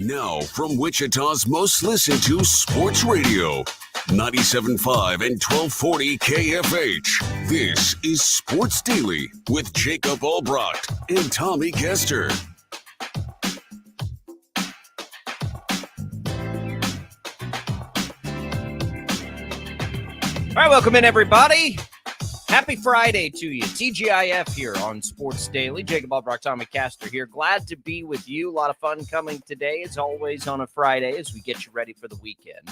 Now, from Wichita's most listened to sports radio, 97.5 and 1240 KFH. This is Sports Daily with Jacob Albracht and Tommy Castor. All right, welcome in, everybody. Happy Friday to you. TGIF here on Sports Daily. Jacob Albracht, Tommy Castor here. Glad to be with you. A lot of fun coming today, as always, on a Friday as we get you ready for the weekend.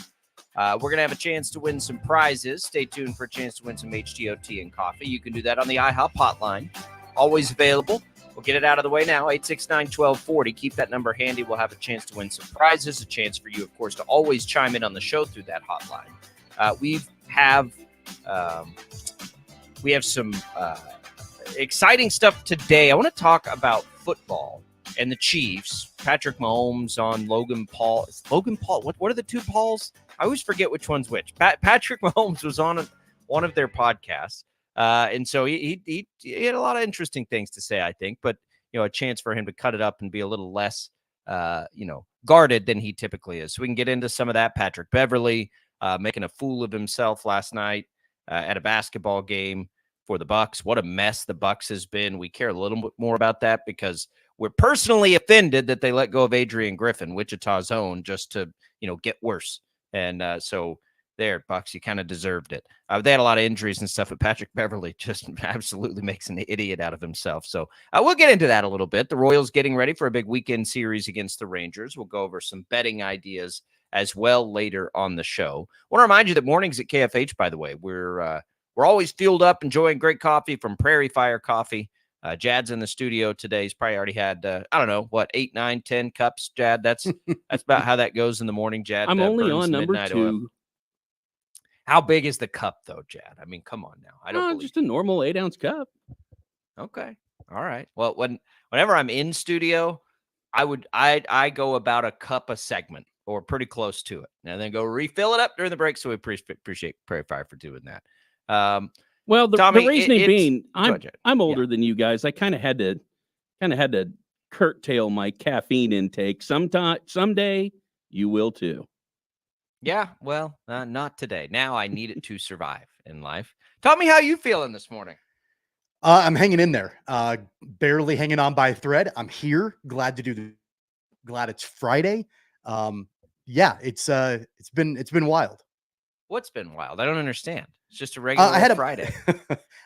We're going to have a chance to win some prizes. Stay tuned for a chance to win some HTOT and coffee. You can do that on the IHOP hotline. Always available. We'll get it out of the way now, 869-1240. Keep that number handy. We'll have a chance to win some prizes, a chance for you, of course, to always chime in on the show through that hotline. We have some exciting stuff today. I want to talk about football and the Chiefs. Patrick Mahomes on Logan Paul. Is Logan Paul? What are the two Pauls? I always forget which one's which. Patrick Mahomes was on one of their podcasts, and so he had a lot of interesting things to say, I think. But a chance for him to cut it up and be a little less, guarded than he typically is. So we can get into some of that. Patrick Beverley making a fool of himself last night at a basketball game for the Bucks. What a mess the Bucks has been. We care a little bit more about that because we're personally offended that they let go of Adrian Griffin, Wichita's own, just to get worse. And so there, Bucks, you kind of deserved it. They had a lot of injuries and stuff, but Patrick Beverley just absolutely makes an idiot out of himself. So we'll get into that a little bit. The Royals getting ready for a big weekend series against the Rangers. We'll go over some betting ideas as well later on the show. I want to remind you that mornings at KFH, by the way, we're always fueled up, enjoying great coffee from Prairie Fire Coffee. Jad's in the studio today. He's probably already had, 8, 9, 10 cups, Jad. That's about how that goes in the morning, Jad. I'm only on number 2. Oil. How big is the cup, though, Jad? I mean, come on now. I don't just a normal 8-ounce cup. Okay. All right. Well, whenever I'm in studio, I go about a cup a segment, or pretty close to it, and then go refill it up during the break. So we appreciate Prairie Fire for doing that. Well, Tommy, the reasoning being, I'm older than you guys. I kind of had to curtail my caffeine intake. Someday you will too. Yeah, well, not today. Now I need it to survive in life. Tell me how you feeling this morning. I'm hanging in there. Barely hanging on by a thread. I'm here. Glad it's Friday. Yeah, it's been wild. What's been wild? I don't understand. It's just a regular Friday.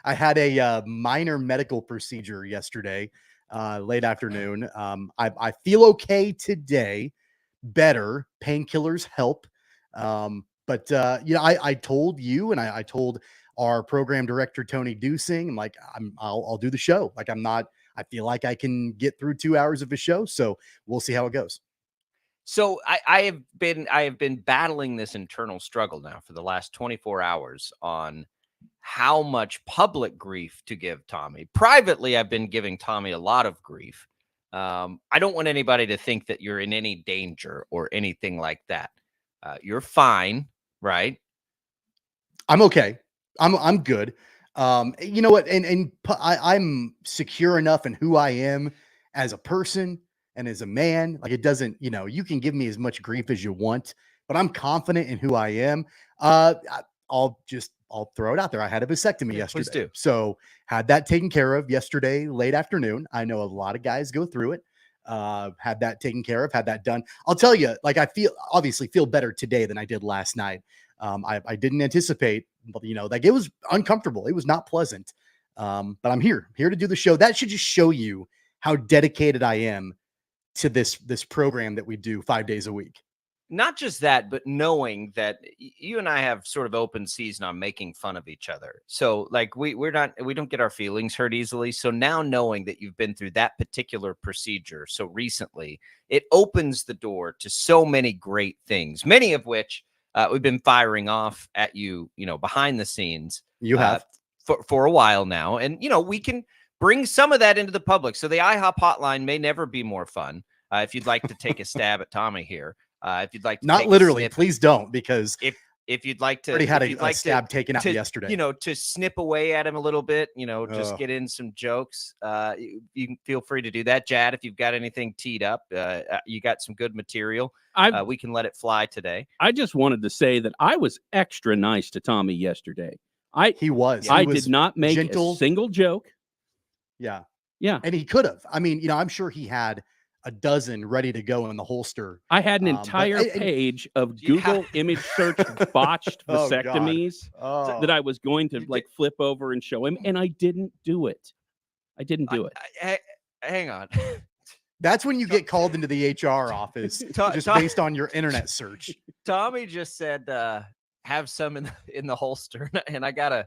I had a minor medical procedure yesterday, late afternoon. I feel okay today. Better. Painkillers help. But I told you, and I told our program director Tony Dusing, I'm like, I'll do the show. Like I feel like I can get through 2 hours of a show. So we'll see how it goes. So I have been battling this internal struggle now for the last 24 hours on how much public grief to give Tommy. Privately, I've been giving Tommy a lot of grief. I don't want anybody to think that you're in any danger or anything like that. You're fine, right? I'm okay. I'm good. You know what? And I'm secure enough in who I am as a person and as a man. Like, it doesn't, you can give me as much grief as you want, but I'm confident in who I am. I'll throw it out there. I had a vasectomy yesterday. Please do. So had that taken care of yesterday, late afternoon. I know a lot of guys go through it. Had that taken care of, had that done. I'll tell you, like, obviously feel better today than I did last night. I didn't anticipate, like, it was uncomfortable. It was not pleasant. But I'm here to do the show. That should just show you how dedicated I am to this program that we do 5 days a week. Not just that, but knowing that you and I have sort of open season on making fun of each other. So like we don't get our feelings hurt easily. So now knowing that you've been through that particular procedure so recently, it opens the door to so many great things, many of which we've been firing off at you, behind the scenes. You have for a while now. And, we can bring some of that into the public. So the IHOP hotline may never be more fun. If you'd like to take a stab at Tommy here. If you'd like to not literally, please don't, because if you'd like to, Already had if you'd a like stab taken out yesterday. to snip away at him a little bit, just Ugh. get in some jokes. You can feel free to do that, Jad. If you've got anything teed up, you got some good material. We can let it fly today. I just wanted to say that I was extra nice to Tommy yesterday. I did not make a single joke. Yeah. Yeah. And he could have. I mean, I'm sure he had a dozen ready to go in the holster. I had an entire page of Google image search botched vasectomies that I was going to flip over and show him, and I didn't do it. Hang on. That's when you get called into the HR office just based on your internet search. Tommy just said, have some in the holster, and I gotta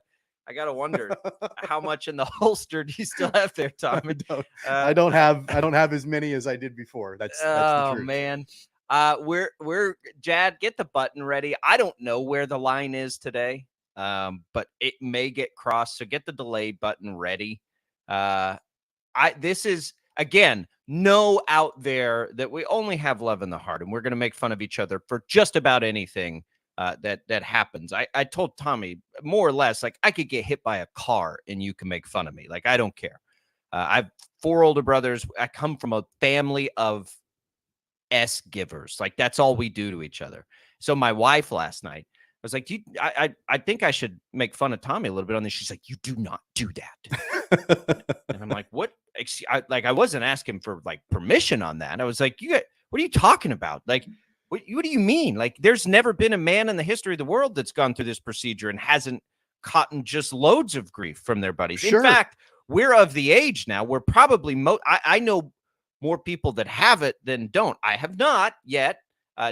wonder how much in the holster do you still have there, Tommy? I don't have as many as I did before. That's the truth. Man. We're Jad, get the button ready. I don't know where the line is today, but it may get crossed. So get the delay button ready. This is again, know out there that we only have love in the heart, and we're gonna make fun of each other for just about anything. That happens. I told Tommy more or less, I could get hit by a car and you can make fun of me. I don't care. I've 4 older brothers. I come from a family of S givers. That's all we do to each other. So my wife last night was like, I think I should make fun of Tommy a little bit on this. She's like, you do not do that. And I'm like, what? I wasn't asking for permission on that. I was like, what are you talking about? What do you mean? There's never been a man in the history of the world that's gone through this procedure and hasn't gotten just loads of grief from their buddies. Sure. In fact, we're of the age now where probably I know more people that have it than don't. I have not yet.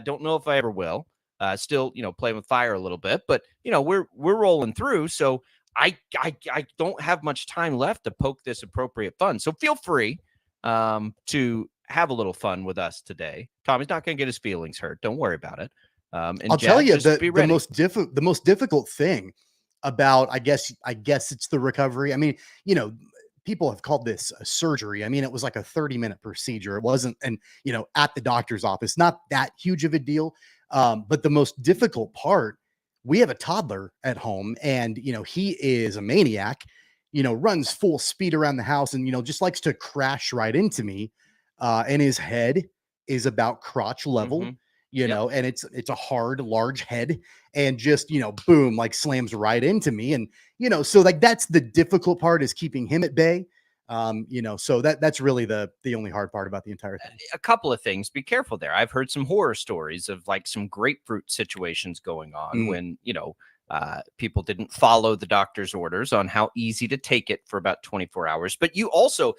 Don't know if I ever will. Still, playing with fire a little bit, but we're rolling through. So I don't have much time left to poke this appropriate fun. So feel free to have a little fun with us today. Tommy's not going to get his feelings hurt. Don't worry about it. And I'll tell you the most difficult thing about, I guess it's the recovery. I mean, people have called this a surgery. I mean, it was like a 30-minute procedure. It wasn't, and at the doctor's office, not that huge of a deal. But the most difficult part, we have a toddler at home, and he is a maniac. Runs full speed around the house, and just likes to crash right into me. And his head is about crotch level, and it's a hard, large head, and just, boom, slams right into me. And, so that's the difficult part, is keeping him at bay. So that's really the only hard part about the entire thing. A couple of things. Be careful there. I've heard some horror stories of some grapefruit situations going on when, people didn't follow the doctor's orders on how easy to take it for about 24 hours. But you also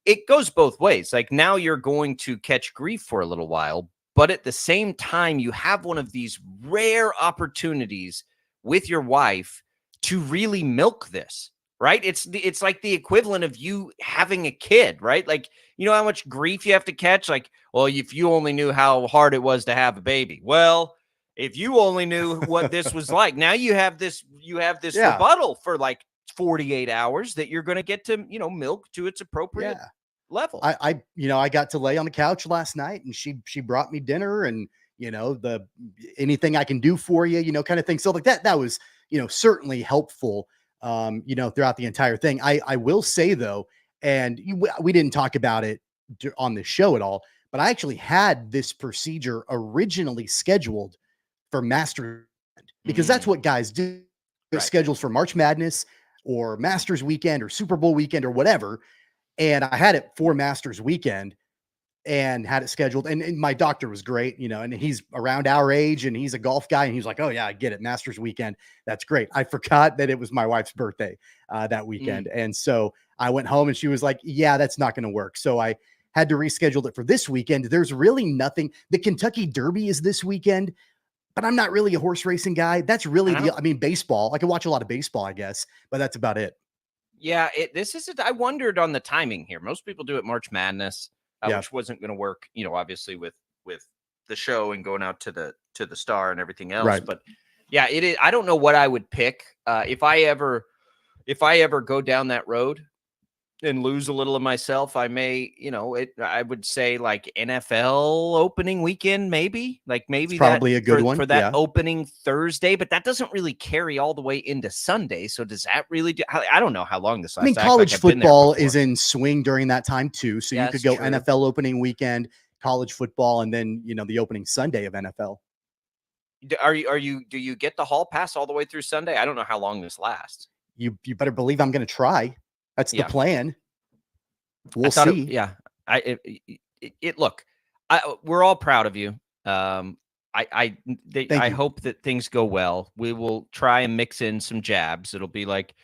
it goes both ways. Now you're going to catch grief for a little while, but at the same time, you have one of these rare opportunities with your wife to really milk this, right? It's like the equivalent of you having a kid, right? How much grief you have to catch? Well, if you only knew how hard it was to have a baby. Well, if you only knew what this was like, now you have this rebuttal for 48 hours that you're going to get to, milk to its appropriate level. I got to lay on the couch last night, and she brought me dinner, and the anything I can do for you, kind of thing. So that was, certainly helpful, throughout the entire thing. I will say though, and we didn't talk about it on the show at all, but I actually had this procedure originally scheduled for Masters, because that's what guys do. They're scheduled for March Madness or Masters weekend or Super Bowl weekend or whatever. And I had it for Masters weekend and had it scheduled. And my doctor was great, and he's around our age, and he's a golf guy. And he's like, oh yeah, I get it. Masters weekend. That's great. I forgot that it was my wife's birthday that weekend. And so I went home, and she was like, yeah, that's not going to work. So I had to reschedule it for this weekend. There's really nothing. The Kentucky Derby is this weekend, but I'm not really a horse racing guy. That's really baseball. I can watch a lot of baseball, I guess, but that's about it. Yeah, I wondered on the timing here. Most people do it March Madness, which wasn't going to work, obviously with the show and going out to the Star and everything else. Right. But yeah, it is. I don't know what I would pick if I ever go down that road. and lose a little of myself, I may, I would say like NFL opening weekend, maybe It's that probably a good one. for that Yeah. opening Thursday, but that doesn't really carry all the way into Sunday. So does that really do? I don't know how long this lasts. I mean, I act like college I've been there football before. is in swing during that time too. So Yeah, you could that's go true. NFL opening weekend, college football, and then, the opening Sunday of NFL. Do you get the hall pass all the way through Sunday? I don't know how long this lasts. You better believe I'm going to try. That's the plan. We'll see. Look, we're all proud of you. I hope that things go well. We will try and mix in some jabs. It'll be like,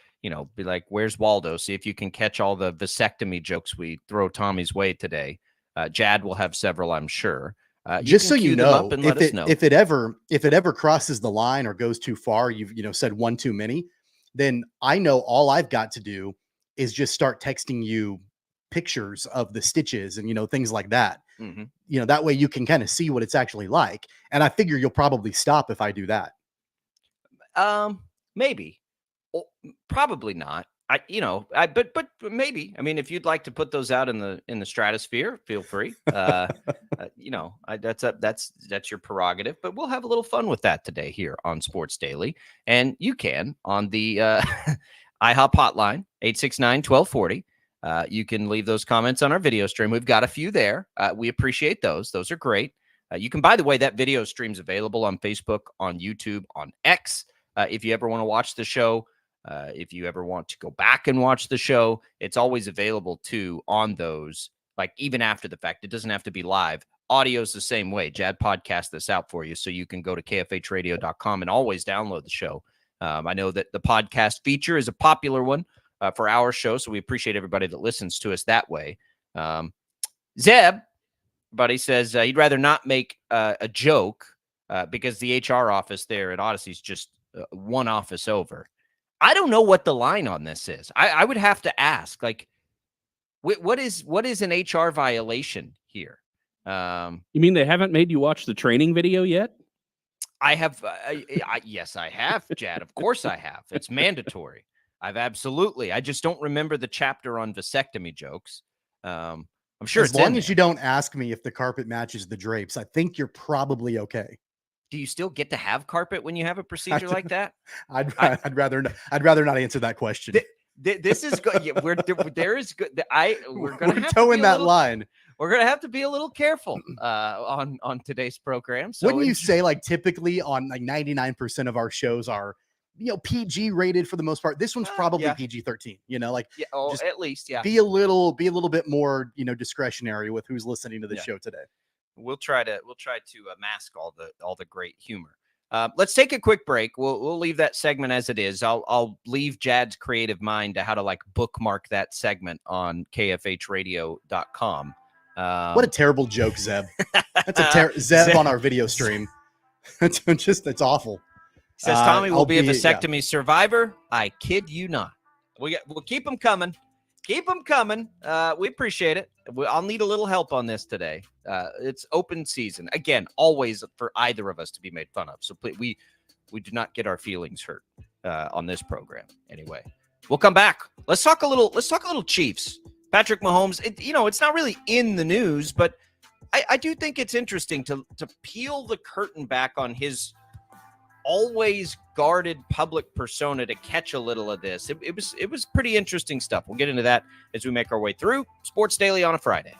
where's Waldo? See if you can catch all the vasectomy jokes we throw Tommy's way today. Jad will have several, I'm sure. Just so you know, if it ever crosses the line or goes too far, you've said one too many, then I know all I've got to do is just start texting you pictures of the stitches and things like that. Mm-hmm. That way you can kind of see what it's actually like. And I figure you'll probably stop if I do that. Maybe, probably not. But maybe. I mean, if you'd like to put those out in the stratosphere, feel free. That's your prerogative. But we'll have a little fun with that today here on Sports Daily, and you can on the IHOP hotline 869-1240. You can leave those comments on our video stream. We've got a few there. We appreciate those. Those are great. You can, by the way, that video stream's available on Facebook, on YouTube, on X. If you ever want to watch the show. If you ever want to go back and watch the show, it's always available too on those, like even after the fact. It doesn't have to be live. Audio's the same way. Jad podcast this out for you so you can go to kfhradio.com and always download the show. I know that the podcast feature is a popular one for our show, so we appreciate everybody that listens to us that way. Zeb, buddy, says he'd rather not make a joke because the HR office there at Odyssey is just one office over. I don't know what the line on this is. I would have to ask, like, what is an HR violation here? You mean they haven't made you watch the training video yet? I have. Yes, I have, Jad. Of course I have. It's mandatory. I just don't remember the chapter on vasectomy jokes. I'm sure as long as you don't ask me if the carpet matches the drapes, I think you're probably okay. Do you still get to have carpet when you have a procedure like that? I'd rather not answer that question. This is good. Yeah, we're gonna towing that line. We're gonna have to be a little careful on today's program. So wouldn't you say, like, typically on like 99% of our shows are PG rated for the most part? This one's probably PG-13. At least be a little bit more discretionary with who's listening to the show today. We'll try to mask all the great humor. Let's take a quick break. We'll leave that segment as it is. I'll leave Jad's creative mind to how to like bookmark that segment on kfhradio.com. What a terrible joke, Zeb. That's Zeb on our video stream. It's awful. He says Tommy will be a vasectomy survivor. I kid you not. We'll keep them coming. Keep them coming. We appreciate it. I'll need a little help on this today. It's open season. Again, always for either of us to be made fun of. So please, we do not get our feelings hurt on this program. Anyway, we'll come back. Let's talk a little Chiefs. Patrick Mahomes, it's not really in the news, but I do think it's interesting to peel the curtain back on his always guarded public persona to catch a little of this. It was pretty interesting stuff. We'll get into that as we make our way through Sports Daily on a Friday.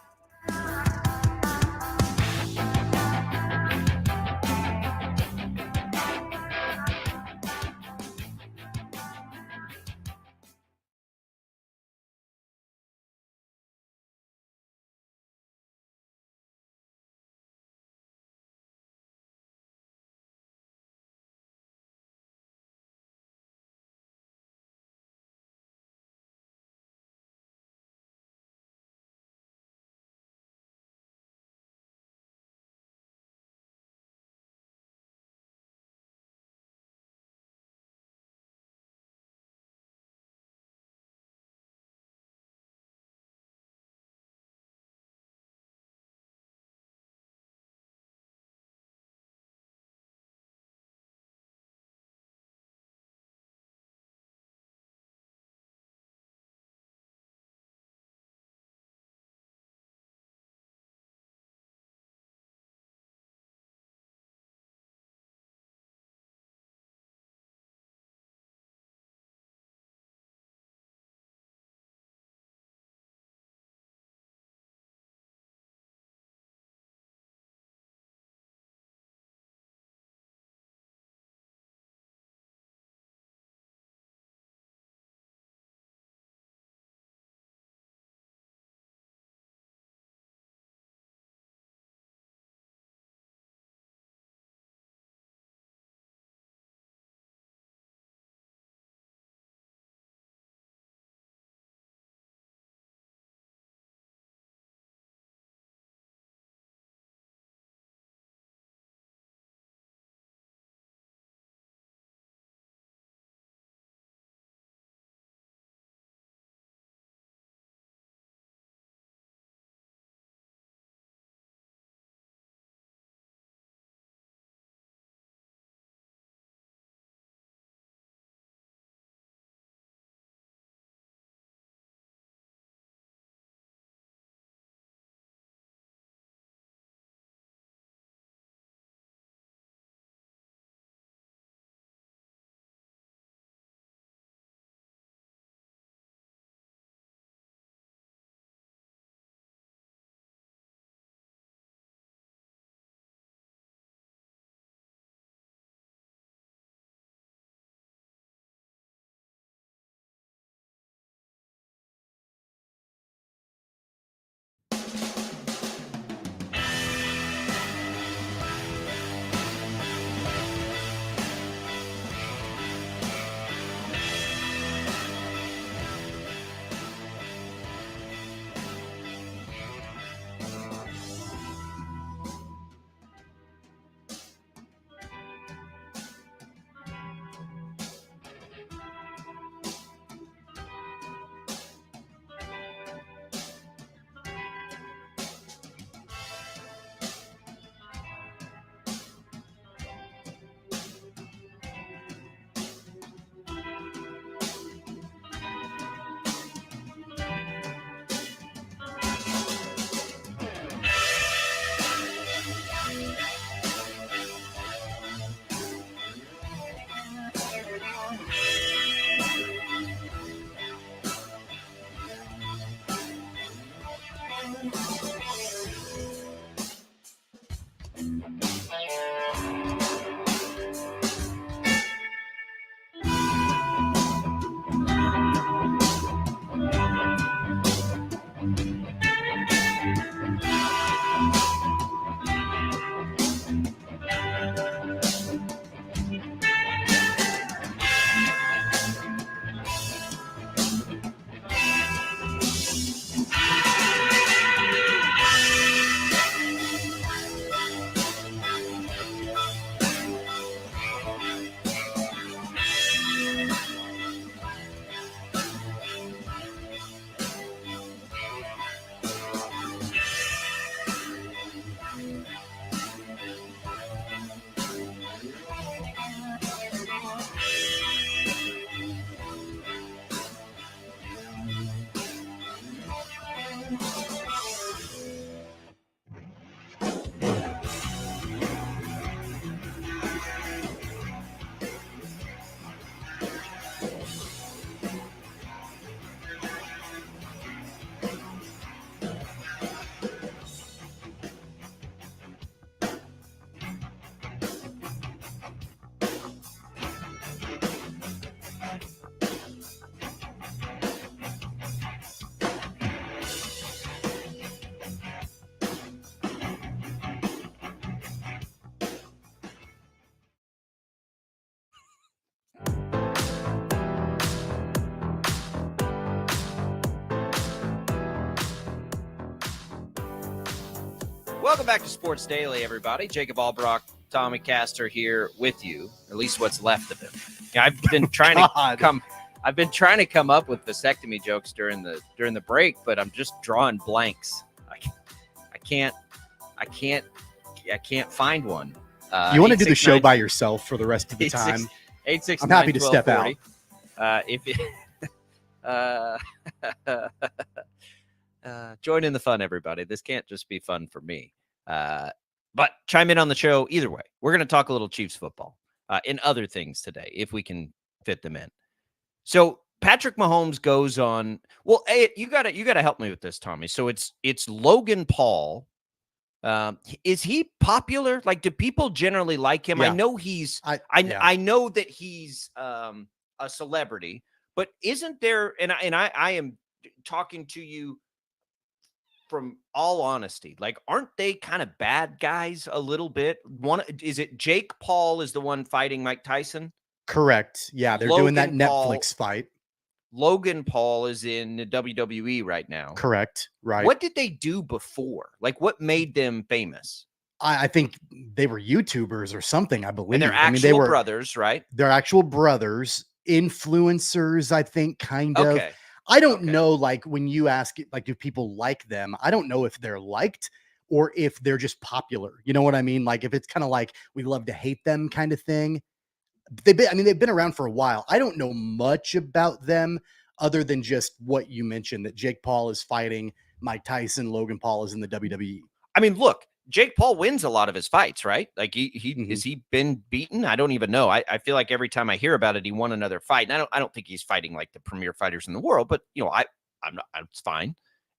Welcome back to Sports Daily, everybody. Jacob Albracht, Tommy Castor here with you, at least what's left of him. Yeah, I've been trying to come up with vasectomy jokes during the break, but I'm just drawing blanks. I can't find one. You want to do the show by yourself for the rest of the time? 869 I'm happy to step out. Join in the fun, everybody. This can't just be fun for me. But chime in on the show either way. We're going to talk a little Chiefs football and other things today, if we can fit them in. So Patrick Mahomes goes on. Well, hey, you gotta help me with this, Tommy. So it's Logan Paul. Is he popular? Like, do people generally like him? Yeah. I know he's. I know that he's a celebrity, but isn't there? And I am talking to you from all honesty. Like, aren't they kind of bad guys a little bit? Is it Jake Paul is the one fighting Mike Tyson? Correct. Yeah, they're doing that Netflix fight. Logan Paul is in the WWE right now. Correct. Right. What did they do before? Like, what made them famous? I think they were YouTubers or something, I believe. And they're actual brothers, right? They're actual brothers, influencers, I think, kind of. Okay. I don't know, like, when you ask, like, do people like them? I don't know if they're liked or if they're just popular. You know what I mean? Like, if it's kind of like we love to hate them kind of thing. They've been around for a while. I don't know much about them other than just what you mentioned, that Jake Paul is fighting Mike Tyson, Logan Paul is in the WWE. I mean, look, Jake Paul wins a lot of his fights, right? Like, has he been beaten? I don't even know. I feel like every time I hear about it, he won another fight. And I don't think he's fighting like the premier fighters in the world, but it's fine.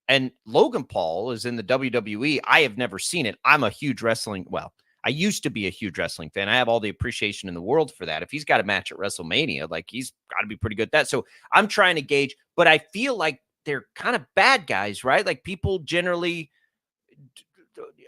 And Logan Paul is in the WWE. I have never seen it. I'm a huge I used to be a huge wrestling fan. I have all the appreciation in the world for that. If he's got a match at WrestleMania, like, he's got to be pretty good at that. So I'm trying to gauge, but I feel like they're kind of bad guys, right? Like, people generally,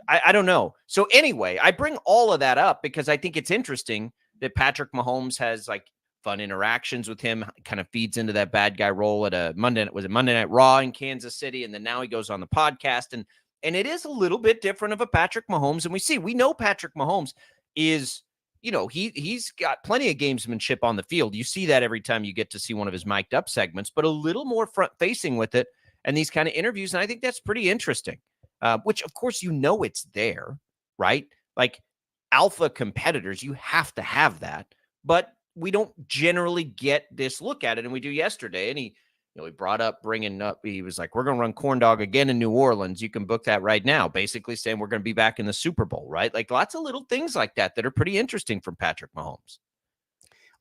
I don't know. So anyway, I bring all of that up because I think it's interesting that Patrick Mahomes has, like, fun interactions with him, kind of feeds into that bad guy role at Monday Night Raw in Kansas City. And then now he goes on the podcast, and it is a little bit different of a Patrick Mahomes. And we know Patrick Mahomes is, he's got plenty of gamesmanship on the field. You see that every time you get to see one of his mic'd up segments, but a little more front facing with it and these kind of interviews. And I think that's pretty interesting, which of course, it's there, right? Like, alpha competitors, you have to have that, but we don't generally get this look at it. And we do yesterday. And he brought up he was like, we're going to run Corn Dog again in New Orleans. You can book that right now. Basically saying we're going to be back in the Super Bowl, right? Like, lots of little things like that are pretty interesting from Patrick Mahomes.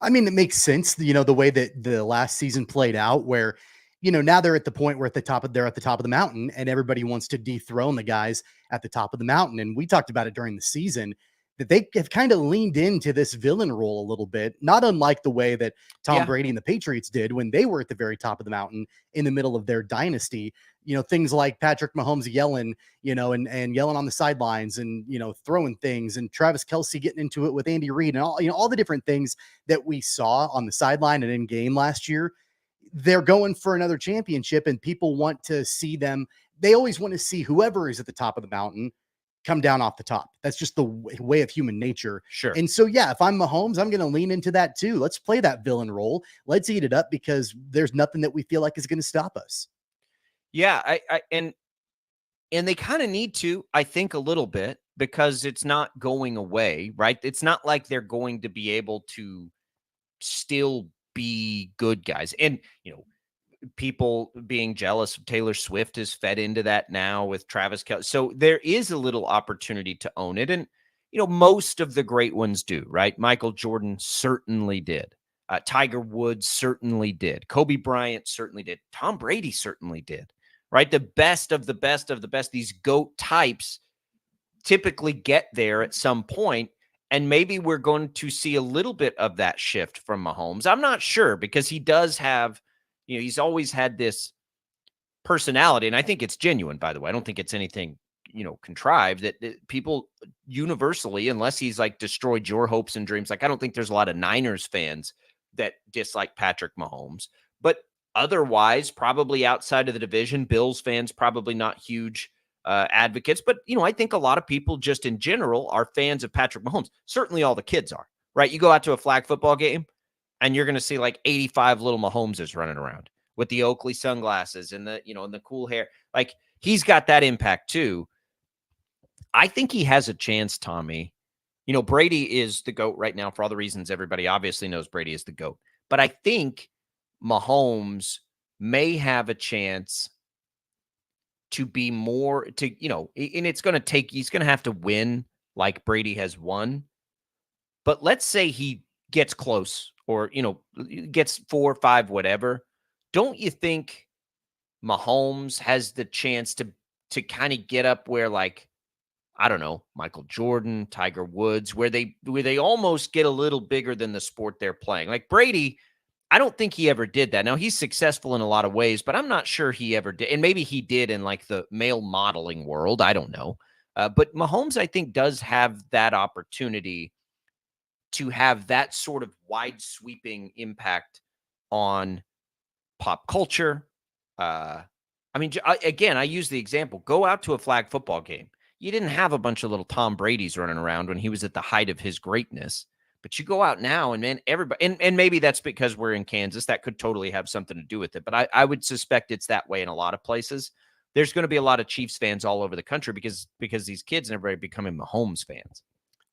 I mean, it makes sense, the way that the last season played out, where, now they're at the point where they're at the top of the mountain and everybody wants to dethrone the guys at the top of the mountain. And we talked about it during the season, that they have kind of leaned into this villain role a little bit, not unlike the way that Tom Brady and the Patriots did when they were at the very top of the mountain in the middle of their dynasty. Things like Patrick Mahomes yelling, and yelling on the sidelines and, throwing things, and Travis Kelce getting into it with Andy Reid and all the different things that we saw on the sideline and in game last year. They're going for another championship, and people want to see them. They always want to see whoever is at the top of the mountain come down off the top. That's just the way of human nature. Sure. And so, yeah, if I'm Mahomes, I'm going to lean into that too. Let's play that villain role. Let's eat it up, because there's nothing that we feel like is going to stop us. Yeah. And they kind of need to, I think, a little bit, because it's not going away, right? It's not like they're going to be able to still be good guys. And, people being jealous of Taylor Swift is fed into that now with Travis Kelce. So there is a little opportunity to own it. And, most of the great ones do, right? Michael Jordan certainly did. Tiger Woods certainly did. Kobe Bryant certainly did. Tom Brady certainly did, right? The best of the best of the best, these GOAT types typically get there at some point. And maybe we're going to see a little bit of that shift from Mahomes. I'm not sure, because he does have, he's always had this personality, and I think it's genuine, by the way. I don't think it's anything, contrived, that people universally, unless he's like destroyed your hopes and dreams. Like, I don't think there's a lot of Niners fans that dislike Patrick Mahomes, but otherwise, probably outside of the division, Bills fans, probably not huge advocates, but I think a lot of people just in general are fans of Patrick Mahomes. Certainly all the kids are, right? You go out to a flag football game and you're going to see like 85 little Mahomeses running around with the Oakley sunglasses and and the cool hair. Like, he's got that impact too. I think he has a chance, Tommy. Brady is the GOAT right now for all the reasons everybody obviously knows Brady is the GOAT. But I think Mahomes may have a chance to be more and it's going to take, he's going to have to win like Brady has won. But let's say he gets close or, gets 4 or 5, whatever. Don't you think Mahomes has the chance to kind of get up where, like, I don't know, Michael Jordan, Tiger Woods, where they almost get a little bigger than the sport they're playing? Like Brady, I don't think he ever did that. Now, he's successful in a lot of ways, but I'm not sure he ever did. And maybe he did in like the male modeling world. I don't know. But Mahomes, I think, does have that opportunity to have that sort of wide sweeping impact on pop culture. Again, I use the example, go out to a flag football game. You didn't have a bunch of little Tom Brady's running around when he was at the height of his greatness. But you go out now and, man, everybody, and maybe that's because we're in Kansas. That could totally have something to do with it. But I would suspect it's that way in a lot of places. There's going to be a lot of Chiefs fans all over the country because these kids and everybody are becoming Mahomes fans.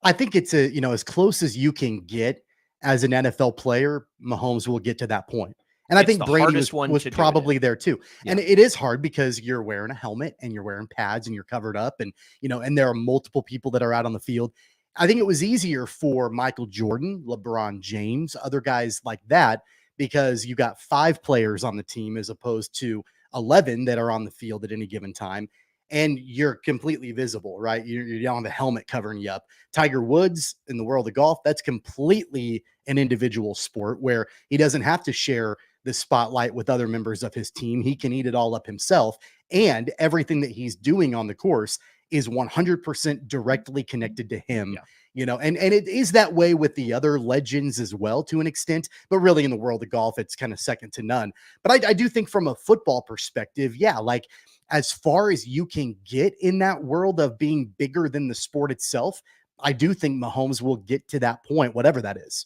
I think it's as close as you can get as an NFL player. Mahomes will get to that point. And I think Brady was probably there too. Yeah. And it is hard because you're wearing a helmet and you're wearing pads and you're covered up and, and there are multiple people that are out on the field. I think it was easier for Michael Jordan, LeBron James, other guys like that, because you got 5 players on the team as opposed to 11 that are on the field at any given time. And you're completely visible, right? You're down on the helmet covering you up. Tiger Woods, in the world of golf, that's completely an individual sport where he doesn't have to share the spotlight with other members of his team. He can eat it all up himself. And everything that he's doing on the course is 100% directly connected to him. Yeah. And it is that way with the other legends as well to an extent, but really in the world of golf, it's kind of second to none. But I do think from a football perspective, yeah, like as far as you can get in that world of being bigger than the sport itself, I do think Mahomes will get to that point, whatever that is.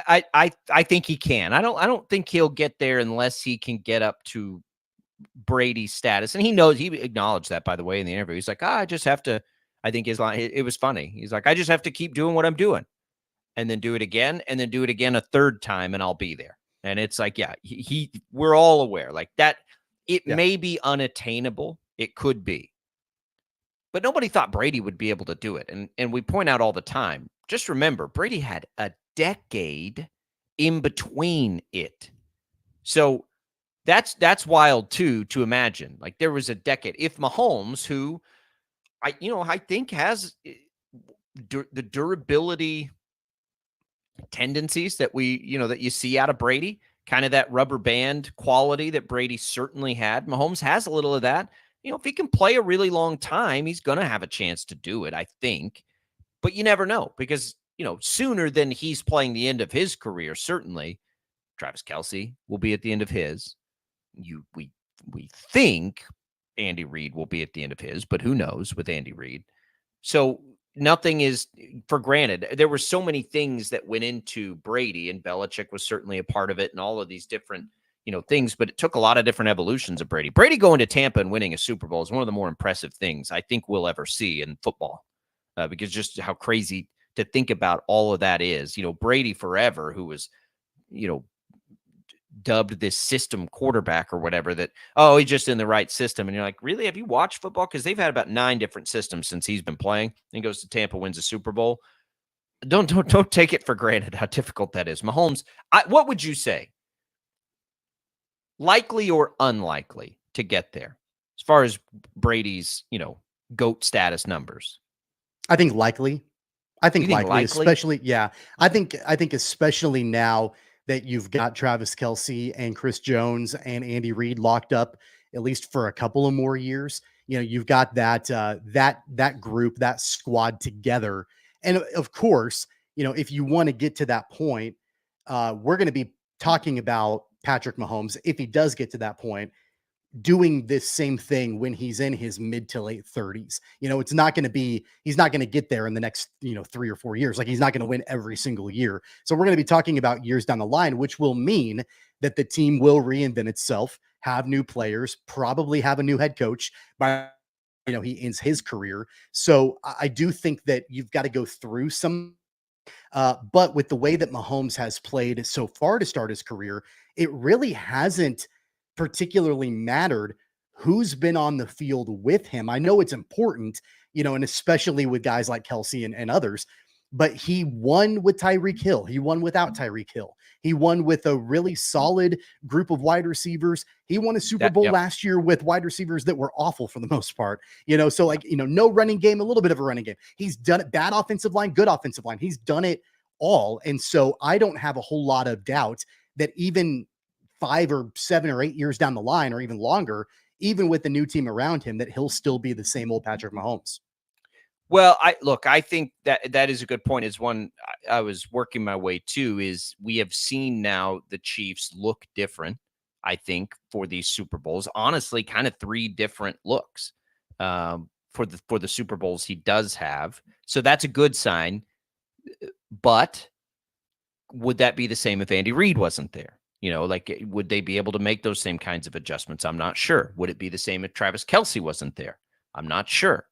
I think he can. I don't think he'll get there unless he can get up to Brady's status. And he acknowledged that, by the way, in the interview. He's like, I just have to, I think his line, it was funny. He's like, I just have to keep doing what I'm doing and then do it again and then do it again a third time and I'll be there. And it's like, yeah, we're all aware like that. It may be unattainable. It could be, but nobody thought Brady would be able to do it. And we point out all the time, just remember, Brady had a decade in between it. So that's wild too, to imagine. Like there was a decade. If Mahomes, who I think has the durability tendencies that that you see out of Brady, kind of that rubber band quality that Brady certainly had. Mahomes has a little of that. If he can play a really long time, he's going to have a chance to do it, I think. But you never know because, sooner than he's playing the end of his career, certainly Travis Kelce will be at the end of his. We think Andy Reid will be at the end of his, but who knows with Andy Reid. So nothing is for granted. There were so many things that went into Brady, and Belichick was certainly a part of it and all of these different, things, but it took a lot of different evolutions of Brady. Brady going to Tampa and winning a Super Bowl is one of the more impressive things I think we'll ever see in football because just how crazy to think about all of that is. Brady forever, who was, dubbed this system quarterback or whatever, that, oh, he's just in the right system. And you're like, really? Have you watched football? Because they've had about 9 different systems since he's been playing. Then goes to Tampa, wins a Super Bowl. Don't take it for granted how difficult that is. Mahomes, what would you say? Likely or unlikely to get there as far as Brady's, GOAT status numbers? I think likely. I think likely, especially, yeah. I think especially now that you've got Travis Kelce and Chris Jones and Andy Reid locked up at least for a couple of more years. You've got that group, that squad together. And of course, if you want to get to that point, we're going to be talking about Patrick Mahomes. If he does get to that point, doing this same thing when he's in his mid to late 30s. It's not going to be, he's not going to get there in the next, 3 or 4 years. Like, he's not going to win every single year. So we're going to be talking about years down the line, which will mean that the team will reinvent itself, have new players, probably have a new head coach by, he ends his career. So I do think that you've got to go through some, but with the way that Mahomes has played so far to start his career, it really hasn't particularly mattered who's been on the field with him. I know it's important, and especially with guys like Kelsey and others, but he won with Tyreek Hill. He won without Tyreek Hill. He won with a really solid group of wide receivers. He won a Super Bowl last year with wide receivers that were awful for the most part, so like, no running game, a little bit of a running game. He's done it. Bad offensive line, good offensive line. He's done it all. And so I don't have a whole lot of doubt that even 5 or 7 or 8 years down the line, or even longer, even with the new team around him, that he'll still be the same old Patrick Mahomes. Well, I think that is a good point. Is one I was working my way to, is we have seen now the Chiefs look different, I think, for these Super Bowls. Honestly, kind of 3 different looks for the Super Bowls he does have. So that's a good sign. But would that be the same if Andy Reid wasn't there? Like, would they be able to make those same kinds of adjustments? I'm not sure. Would it be the same if Travis Kelce wasn't there? I'm not sure.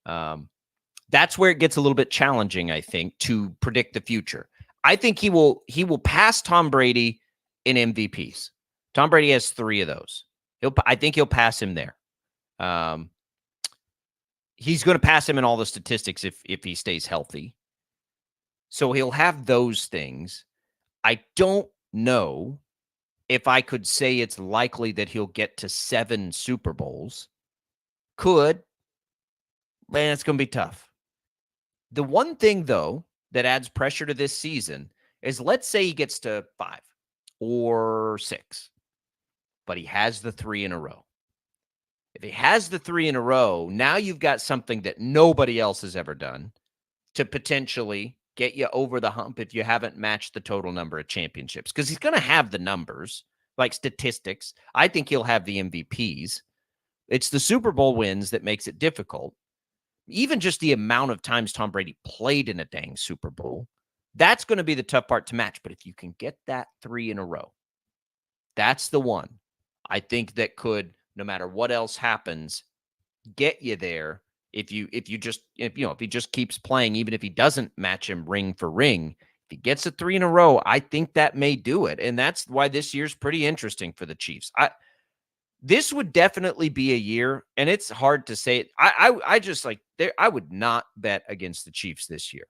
That's where it gets a little bit challenging, I think, to predict the future. I think he will pass Tom Brady in MVPs. Tom Brady has 3 of those. I think he'll pass him there. He's going to pass him in all the statistics if he stays healthy. So he'll have those things. I don't know if I could say it's likely that he'll get to 7 Super Bowls. Could. Man, it's going to be tough. The one thing, though, that adds pressure to this season is, let's say he gets to 5 or 6, but he has the 3 in a row. If he has the 3 in a row, now you've got something that nobody else has ever done to potentially get you over the hump if you haven't matched the total number of championships, because he's going to have the numbers, like statistics. I think he'll have the MVPs. It's the Super Bowl wins that makes it difficult. Even just the amount of times Tom Brady played in a dang Super Bowl, that's going to be the tough part to match. But if you can get that 3 in a row, that's the one I think that could, no matter what else happens, get you there. If he just keeps playing, even if he doesn't match him ring for ring, if he gets a 3 in a row, I think that may do it. And that's why this year's pretty interesting for the Chiefs. This would definitely be a year, and it's hard to say it. I just like there. I would not bet against the Chiefs this year.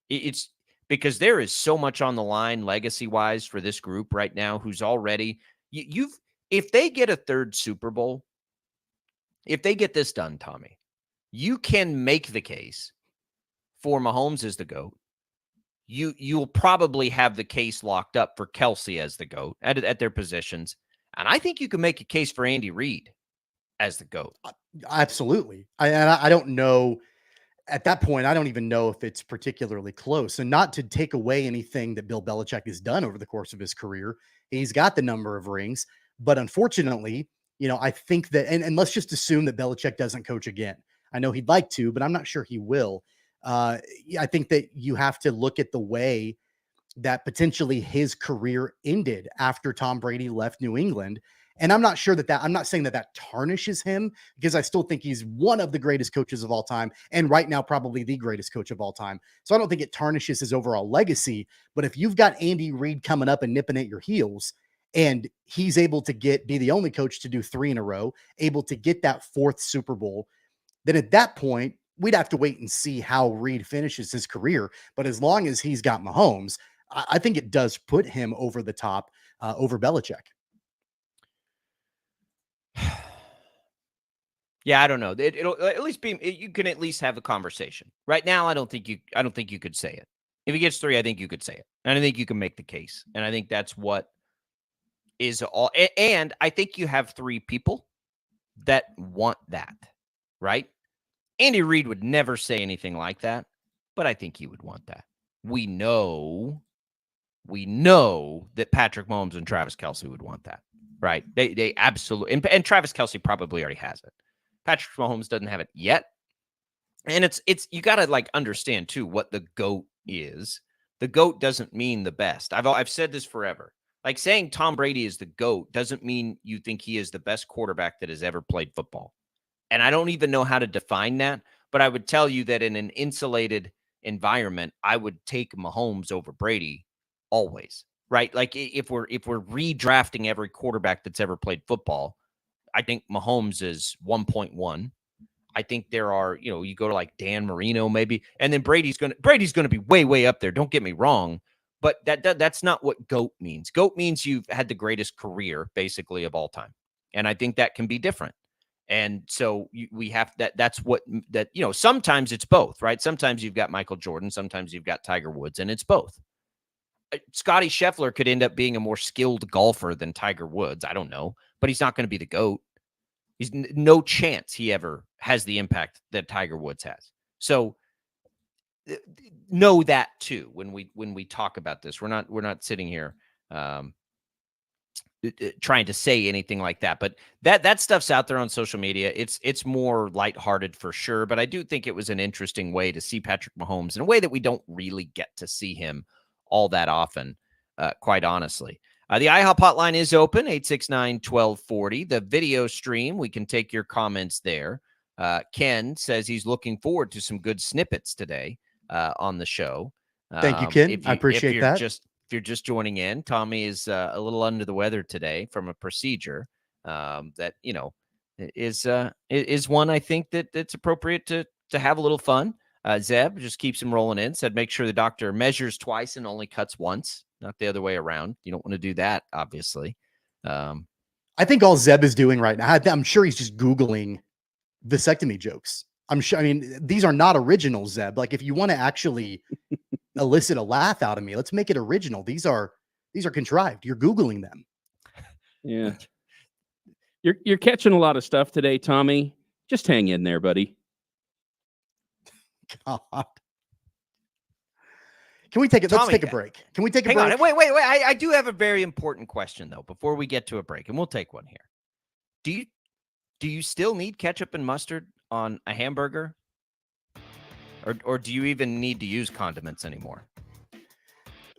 It's because there is so much on the line legacy wise for this group right now. Who's already if they get a 3rd Super Bowl, if they get this done, Tommy, you can make the case for Mahomes as the GOAT. You'll probably have the case locked up for Kelsey as the GOAT at their positions. And I think you can make a case for Andy Reid as the GOAT. Absolutely. I don't know. At that point, I don't even know if it's particularly close. And not to take away anything that Bill Belichick has done over the course of his career. He's got the number of rings. But unfortunately, I think that, and let's just assume that Belichick doesn't coach again. I know he'd like to, but I'm not sure he will. I think that you have to look at the way that potentially his career ended after Tom Brady left New England. And I'm not sure I'm not saying that tarnishes him, because I still think he's one of the greatest coaches of all time. And right now, probably the greatest coach of all time. So I don't think it tarnishes his overall legacy. But if you've got Andy Reid coming up and nipping at your heels, and he's able to be the only coach to do 3 in a row, able to get that 4th Super Bowl, then at that point, we'd have to wait and see how Reid finishes his career. But as long as he's got Mahomes, I think it does put him over the top over Belichick. Yeah, I don't know. It'll at least be. You can at least have a conversation. Right now, I don't think you could say it. If he gets 3, I think you could say it, and I think you can make the case. And I think that's what is all. And I think you have 3 people that want that, right? Andy Reid would never say anything like that, but I think he would want that. We know that Patrick Mahomes and Travis Kelce would want that, right? They absolutely, and Travis Kelce probably already has it. Patrick Mahomes doesn't have it yet. And it's you got to like understand too what the GOAT is. The GOAT doesn't mean the best. I've said this forever. Like saying Tom Brady is the GOAT doesn't mean you think he is the best quarterback that has ever played football. And I don't even know how to define that, but I would tell you that in an insulated environment, I would take Mahomes over Brady always, right? Like if we're redrafting every quarterback that's ever played football, I think Mahomes is 1.1. I think there are, you go to like Dan Marino maybe, and then Brady's going to be way, way up there. Don't get me wrong. But that's not what GOAT means. GOAT means you've had the greatest career, basically, of all time. And I think that can be different. And so we have that. That's what that, sometimes it's both, right? Sometimes you've got Michael Jordan. Sometimes you've got Tiger Woods, and it's both. Scotty Scheffler could end up being a more skilled golfer than Tiger Woods. I don't know, but he's not going to be the GOAT. He's no chance he ever has the impact that Tiger Woods has. So know that too when we talk about this. We're not sitting here trying to say anything like that, but that stuff's out there on social media. It's more lighthearted for sure, but I do think it was an interesting way to see Patrick Mahomes in a way that we don't really get to see him all that often, quite honestly. The IHOP hotline is open, 869-1240. The video stream, we can take your comments there. Ken says he's looking forward to some good snippets today on the show. Thank you, Ken. I appreciate that. If you're just joining in, Tommy is a little under the weather today from a procedure that, is one I think that it's appropriate to have a little fun. Zeb just keeps him rolling in, said make sure the doctor measures twice and only cuts once, not the other way around. You don't want to do that, obviously. I think all Zeb is doing right now, I'm sure he's just Googling vasectomy jokes. I'm sure. I mean, these are not original, Zeb. Like, if you want to actually elicit a laugh out of me, let's make it original. These are contrived. You're Googling them. Yeah. You're catching a lot of stuff today, Tommy. Just hang in there, buddy. God. Can we take it? Let's take a break. Can we take a break? Hang on. Wait. I do have a very important question, though, before we get to a break, and we'll take one here. Do you still need ketchup and mustard on a hamburger? Or do you even need to use condiments anymore?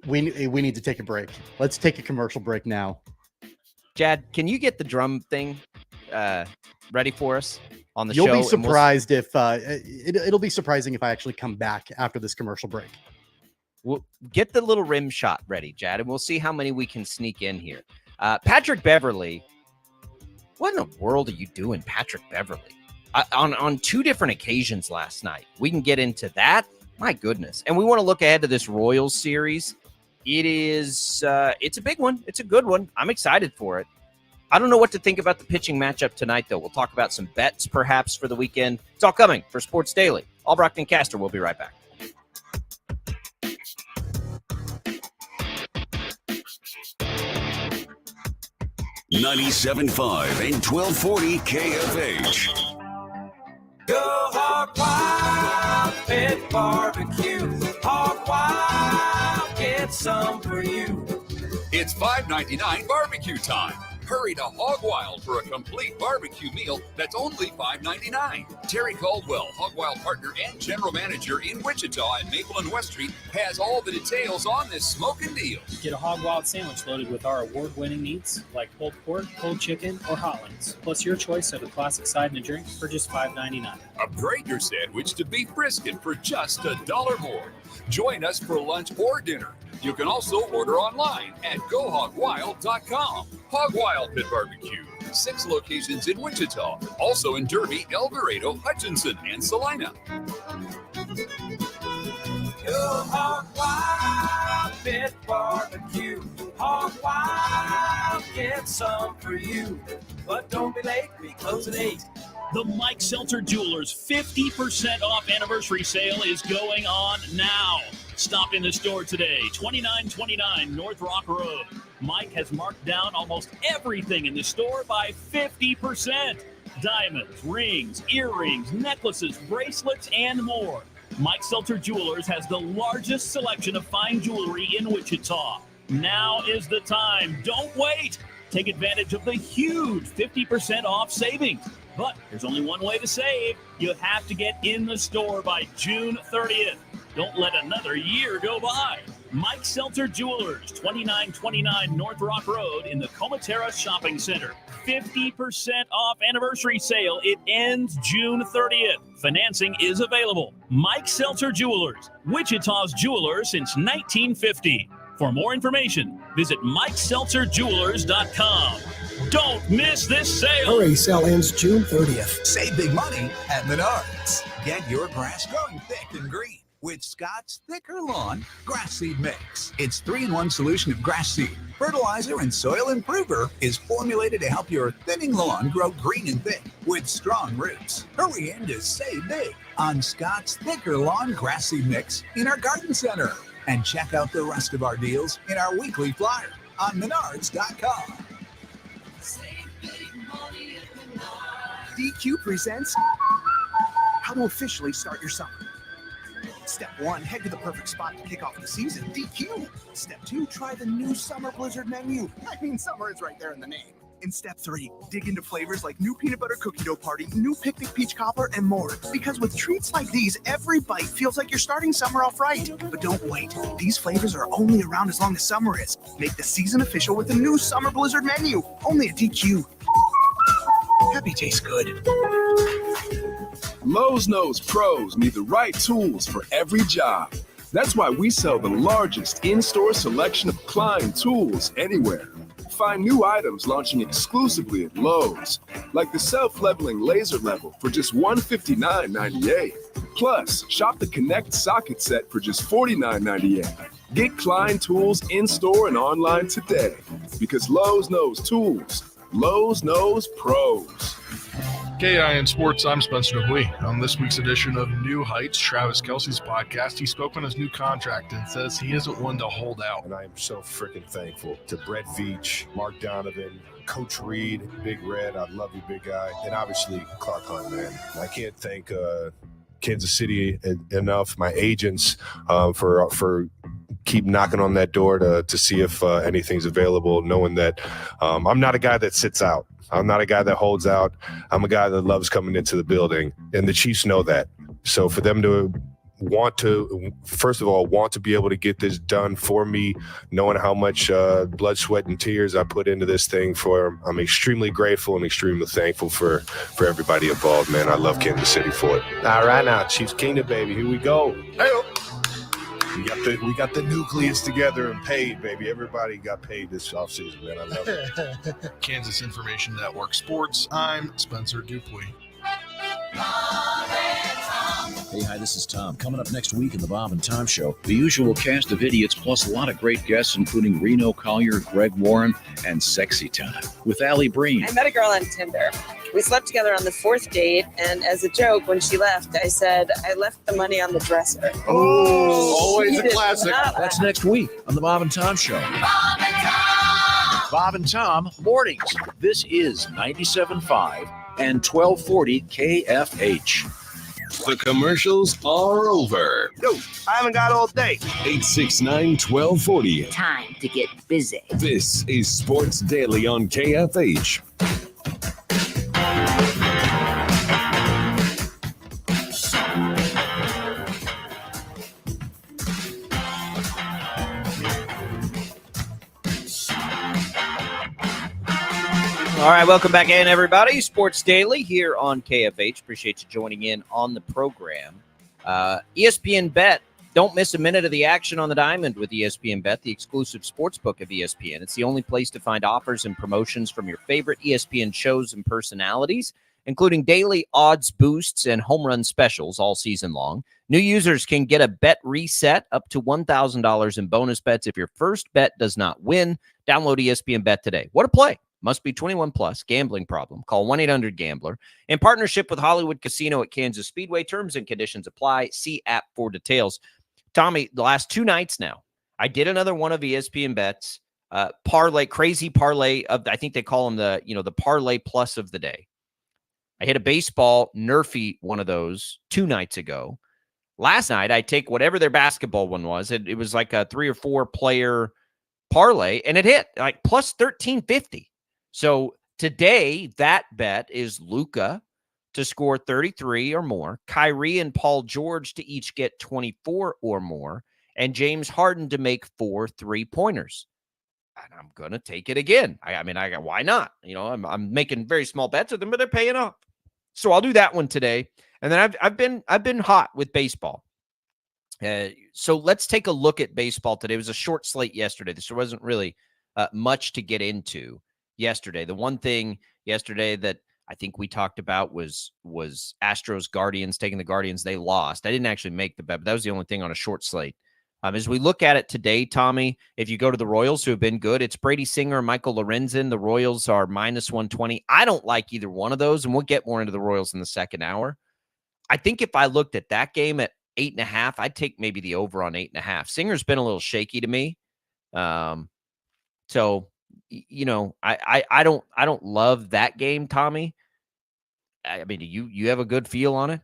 We need to take a break. Let's take a commercial break now. Jad, can you get the drum thing ready for us on the show? You'll be surprised if it'll be surprising if I actually come back after this commercial break. We'll get the little rim shot ready, Jad, and we'll see how many we can sneak in here. Patrick Beverley. What in the world are you doing, Patrick Beverley? On two different occasions last night. We can get into that. My goodness. And we want to look ahead to this Royals series. It's a big one. It's a good one. I'm excited for it. I don't know what to think about the pitching matchup tonight, though. We'll talk about some bets, perhaps, for the weekend. It's all coming for Sports Daily. Albracht and Castor will be right back. .97.5 and 1240 KFH. Go Hog Wild Pit Barbecue. Hog Wild, get some for you. It's $5.99 barbecue time. Hurry to Hog Wild for a complete barbecue meal that's only $5.99. Terry Caldwell, Hog Wild partner and general manager in Wichita and Maple and West Street, has all the details on this smoking deal. Get a Hog Wild sandwich loaded with our award-winning meats like pulled pork, pulled chicken, or hot wings, plus your choice of a classic side and a drink for just $5.99. Upgrade your sandwich to beef brisket for just $1 more. Join us for lunch or dinner. You can also order online at GoHogWild.com. Hog Wild Pit Barbecue. 6 locations in Wichita. Also in Derby, El Dorado, Hutchinson, and Salina. Go Hog Wild Pit Barbecue. Hog Wild, get some for you. But don't be late, we close at 8. The Mike Seltzer Jewelers 50% off anniversary sale is going on now. Stop in the store today, 2929 North Rock Road. Mike has marked down almost everything in the store by 50%. Diamonds, rings, earrings, necklaces, bracelets, and more. Mike Seltzer Jewelers has the largest selection of fine jewelry in Wichita. Now is the time. Don't wait. take advantage of the huge 50% off savings. But there's only one way to save. You have to get in the store by June 30th. Don't let another year go by. Mike Seltzer Jewelers, 2929 North Rock Road in the Comatera Shopping Center. 50% off anniversary sale. It ends June 30th. Financing is available. Mike Seltzer Jewelers, Wichita's jeweler since 1950. For more information, visit MikeSeltzerJewelers.com. Don't miss this sale. Hurry, sale ends June 30th. Save big money at Menards. Get your grass growing thick and green with Scott's Thicker Lawn Grass Seed Mix. Its 3-in-1 solution of grass seed, fertilizer, and soil improver is formulated to help your thinning lawn grow green and thick with strong roots. Hurry in to save big on Scott's Thicker Lawn Grass Seed Mix in our garden center. And check out the rest of our deals in our weekly flyer on Menards.com. DQ presents how to officially start your summer. Step 1, head to the perfect spot to kick off the season, DQ. Step 2, try the new Summer Blizzard menu. I mean, summer is right there in the name. In Step 3, dig into flavors like new peanut butter cookie dough party, new picnic peach cobbler, and more. Because with treats like these, every bite feels like you're starting summer off right. But don't wait. These flavors are only around as long as summer is. Make the season official with the new Summer Blizzard menu. Only at DQ. Happy tastes good. Lowe's knows pros need the right tools for every job. That's why we sell the largest in-store selection of Klein tools anywhere. Find new items launching exclusively at Lowe's, like the self-leveling laser level for just $159.98. Plus, shop the Connect socket set for just $49.98. Get Klein tools in-store and online today, because Lowe's knows tools. Lowe's knows pros. KIN Sports, I'm Spencer Dupuis. On this week's edition of New Heights, Travis Kelce's podcast, he spoke on his new contract and says he isn't one to hold out. And I am so freaking thankful to Brett Veach, Mark Donovan, Coach Reed, Big Red, I love you, big guy, and obviously Clark Hunt, man. I can't thank Kansas City enough, my agents, for keep knocking on that door to see if anything's available, knowing that I'm not a guy that sits out. I'm not a guy that holds out. I'm a guy that loves coming into the building, and the Chiefs know that. So for them to first of all, want to be able to get this done for me, knowing how much blood, sweat, and tears I put into this thing I'm extremely grateful and extremely thankful for everybody involved, man. I love Kansas City for it. All right, now, Chiefs Kingdom, baby. Here we go. Hey-o. We got the nucleus together and paid, baby. Everybody got paid this offseason, man. I love it. Kansas Information Network Sports, I'm Spencer Dupuis. Hey, hi, this is Tom. Coming up next week in the Bob and Tom Show, the usual cast of idiots plus a lot of great guests, including Reno Collier, Greg Warren, and Sexy Time with Allie Breen. I met a girl on Tinder. We slept together on the 4th date, and as a joke, when she left, I said, I left the money on the dresser. Oh, always a classic. That's next week on the Bob and Tom Show. Bob and Tom! Bob and Tom, mornings. This is 97.5 and 1240 KFH. The commercials are over. Yo, I haven't got all day. 869-1240. Time to get busy. This is Sports Daily on KFH. All right, welcome back in, everybody. Sports Daily here on KFH. Appreciate you joining in on the program. ESPN Bet. Don't miss a minute of the action on the diamond with ESPN Bet, the exclusive sports book of ESPN. It's the only place to find offers and promotions from your favorite ESPN shows and personalities, including daily odds boosts and home run specials all season long. New users can get a bet reset up to $1,000 in bonus bets if your first bet does not win. Download ESPN Bet today. What a play. Must be 21 plus. Gambling problem. Call 1-800-GAMBLER. In partnership with Hollywood Casino at Kansas Speedway. Terms and conditions apply. See app for details. Tommy, the last 2 nights now, I did another one of ESPN Bets. Parlay, crazy parlay of, I think they call them the parlay plus of the day. I hit a baseball Nerfy one of those 2 nights ago. Last night, I take whatever their basketball one was. It was like a 3 or 4 player parlay, and it hit like plus 1350. So today, that bet is Luka to score 33 or more, Kyrie and Paul George to each get 24 or more, and James Harden to make 4 3-pointers. And I'm going to take it again. Why not? I'm making very small bets with them, but they're paying off. So I'll do that one today. And then I've been hot with baseball. So let's take a look at baseball today. It was a short slate yesterday. There wasn't really much to get into yesterday. The one thing yesterday that I think we talked about was Astros Guardians, taking the Guardians. They lost. I didn't actually make the bet, but that was the only thing on a short slate. As we look at it today, Tommy, if you go to the Royals, who have been good, it's Brady Singer and Michael Lorenzen. The Royals are -120. I don't like either one of those, and we'll get more into the Royals in the second hour. I think if I looked at that game at 8.5, I'd take maybe the over on 8.5. Singer's been a little shaky to me. So, I don't love that game, Tommy. I mean, do you have a good feel on it?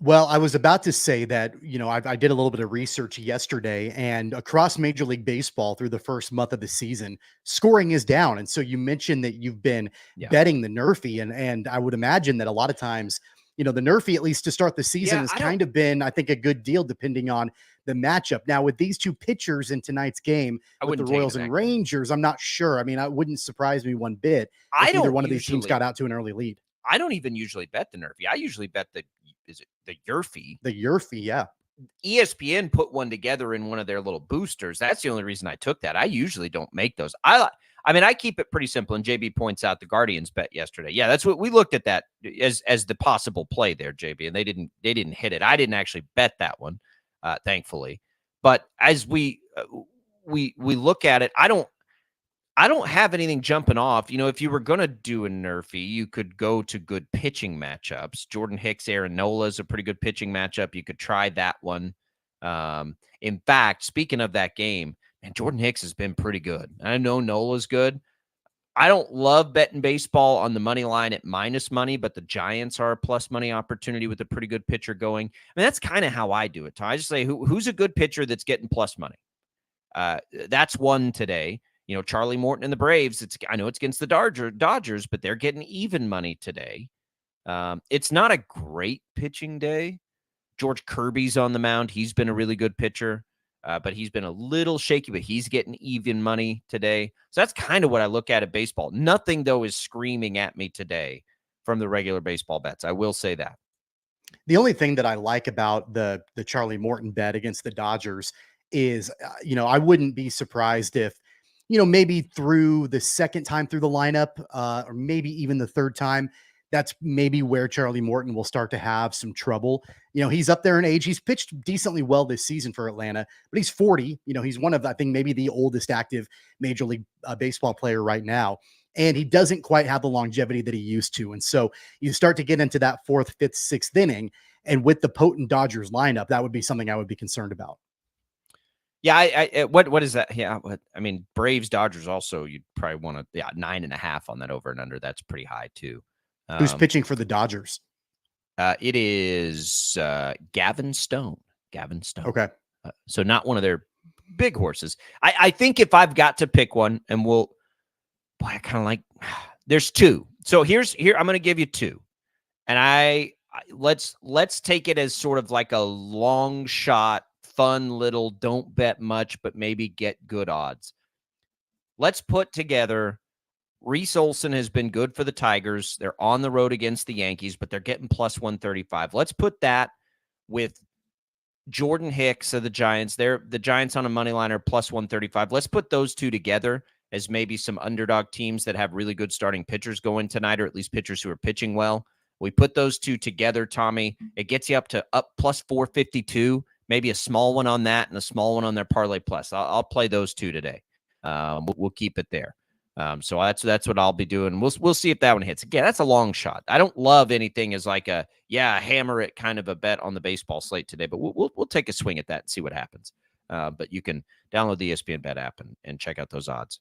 Well, I was about to say that, I did a little bit of research yesterday, and across Major League Baseball through the first month of the season, scoring is down. And so you mentioned that you've been betting the Nerfy, and I would imagine that a lot of times, the Nerfy, at least to start the season, has kind of been, I think, a good deal depending on the matchup. Now, with these two pitchers in tonight's game, with the Royals and Rangers, I'm not sure. I mean, it wouldn't surprise me one bit if either one of these teams got out to an early lead. I don't even usually bet the Nerfy. I usually bet the Yerfy. The Yerfy, yeah. ESPN put one together in one of their little boosters. That's the only reason I took that. I usually don't make those. I keep it pretty simple. And JB points out the Guardians bet yesterday. Yeah, that's what we looked at that as the possible play there, JB, and they didn't hit it. I didn't actually bet that one, thankfully. But as we look at it, I don't have anything jumping off. If you were going to do a Nerfy, you could go to good pitching matchups. Jordan Hicks, Aaron Nola is a pretty good pitching matchup. You could try that one. In fact, speaking of that game, man, Jordan Hicks has been pretty good. I know Nola's good. I don't love betting baseball on the money line at minus money, but the Giants are a plus money opportunity with a pretty good pitcher going. I mean, that's kind of how I do it, Tom. I just say, who's a good pitcher that's getting plus money? That's one today. Charlie Morton and the Braves, I know it's against the Dodgers, but they're getting even money today. It's not a great pitching day. George Kirby's on the mound. He's been a really good pitcher, but he's been a little shaky, but he's getting even money today. So that's kind of what I look at baseball. Nothing, though, is screaming at me today from the regular baseball bets. I will say that. The only thing that I like about the Charlie Morton bet against the Dodgers is, I wouldn't be surprised if, maybe through the second time through the lineup, or maybe even the third time, that's maybe where Charlie Morton will start to have some trouble. He's up there in age. He's pitched decently well this season for Atlanta, but he's 40. He's one of, I think, maybe the oldest active Major League Baseball player right now. And he doesn't quite have the longevity that he used to. And so you start to get into that fourth, fifth, sixth inning. And with the potent Dodgers lineup, that would be something I would be concerned about. Yeah, what is that? Yeah, Braves Dodgers also, you'd probably want to 9.5 on that over and under. That's pretty high too. Who's pitching for the Dodgers? It is Gavin Stone. Okay, so not one of their big horses. I think if I've got to pick one, and I kind of like. There's two. So here I'm going to give you two, and let's take it as sort of like a long shot. Fun little, don't bet much, but maybe get good odds. Let's put together, Reese Olson has been good for the Tigers. They're on the road against the Yankees, but they're getting plus 135. Let's put that with Jordan Hicks of the Giants. They're the Giants on a money line are plus 135. Let's put those two together as maybe some underdog teams that have really good starting pitchers going tonight, or at least pitchers who are pitching well. We put those two together, Tommy. It gets you up plus 452. Maybe a small one on that and a small one on their parlay plus. I'll play those two today. We'll keep it there. So that's what I'll be doing. We'll see if that one hits. Again, that's a long shot. I don't love anything as like hammer it kind of a bet on the baseball slate today, but we'll take a swing at that and see what happens. But you can download the ESPN Bet app and check out those odds.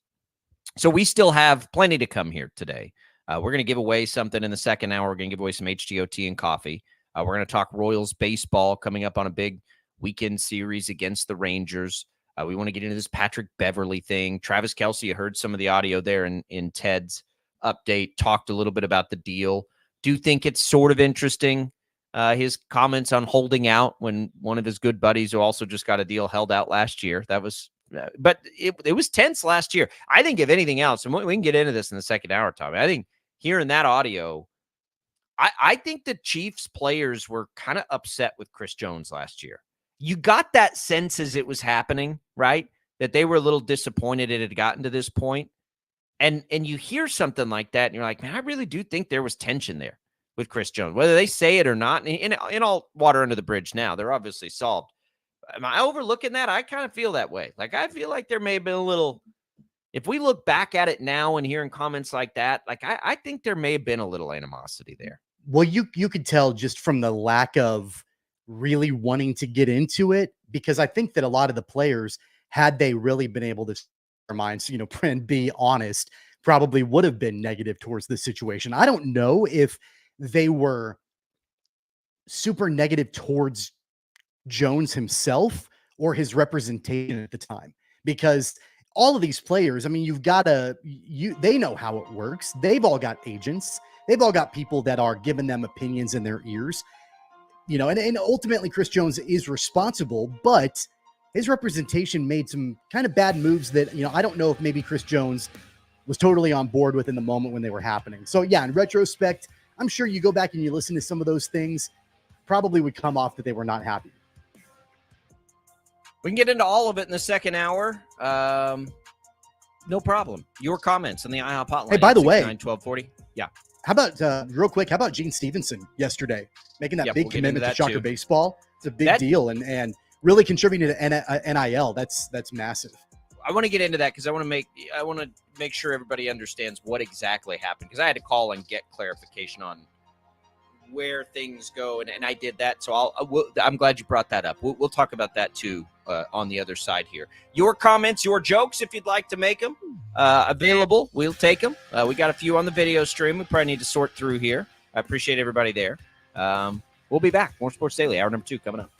So we still have plenty to come here today. We're going to give away something in the second hour. We're going to give away some HGO tea and coffee. We're going to talk Royals baseball coming up on a big weekend series against the Rangers. We want to get into this Patrick Beverly thing. Travis Kelce, you heard some of the audio there in Ted's update, talked a little bit about the deal. Do think it's sort of interesting. His comments on holding out when one of his good buddies who also just got a deal held out last year. That was, but it was tense last year. I think if anything else, and we can get into this in the second hour, Tommy, I think hearing that audio, I think the Chiefs players were kind of upset with Chris Jones last year. You got that sense as it was happening, right? That they were a little disappointed it had gotten to this point. And you hear something like that, and you're like, man, I really do think there was tension there with Chris Jones, whether they say it or not. In all water under the bridge now, they're obviously solved. Am I overlooking that? I kind of feel that way. Like, I feel like there may have been a little, if we look back at it now and hearing comments like that, like I think there may have been a little animosity there. Well, you could tell just from the lack of really wanting to get into it, because I think that a lot of the players, had they really been able to their minds, and be honest, probably would have been negative towards this situation. I don't know if they were super negative towards Jones himself or his representation at the time, because all of these players, I mean, they know how it works. They've all got agents. They've all got people that are giving them opinions in their ears, and ultimately Chris Jones is responsible, but his representation made some kind of bad moves that, I don't know if maybe Chris Jones was totally on board with in the moment when they were happening. So yeah, in retrospect, I'm sure you go back and you listen to some of those things, probably would come off that they were not happy. We can get into all of it in the second hour. No problem. Your comments on the IHOP hotline. Hey, by the way, 1240. Yeah. How about real quick? How about Gene Stevenson yesterday making that big commitment to Shocker Baseball? It's a big deal and really contributing to NIL. That's massive. I want to get into that because I want to make sure everybody understands what exactly happened, because I had to call and get clarification on where things go, and I did that. So I'm glad you brought that up. We'll talk about that too on the other side here. Your comments, your jokes, if you'd like to make them available, we'll take them. We got a few on the video stream. We probably need to sort through here. I appreciate everybody there. We'll be back. More Sports Daily, hour number 2 coming up.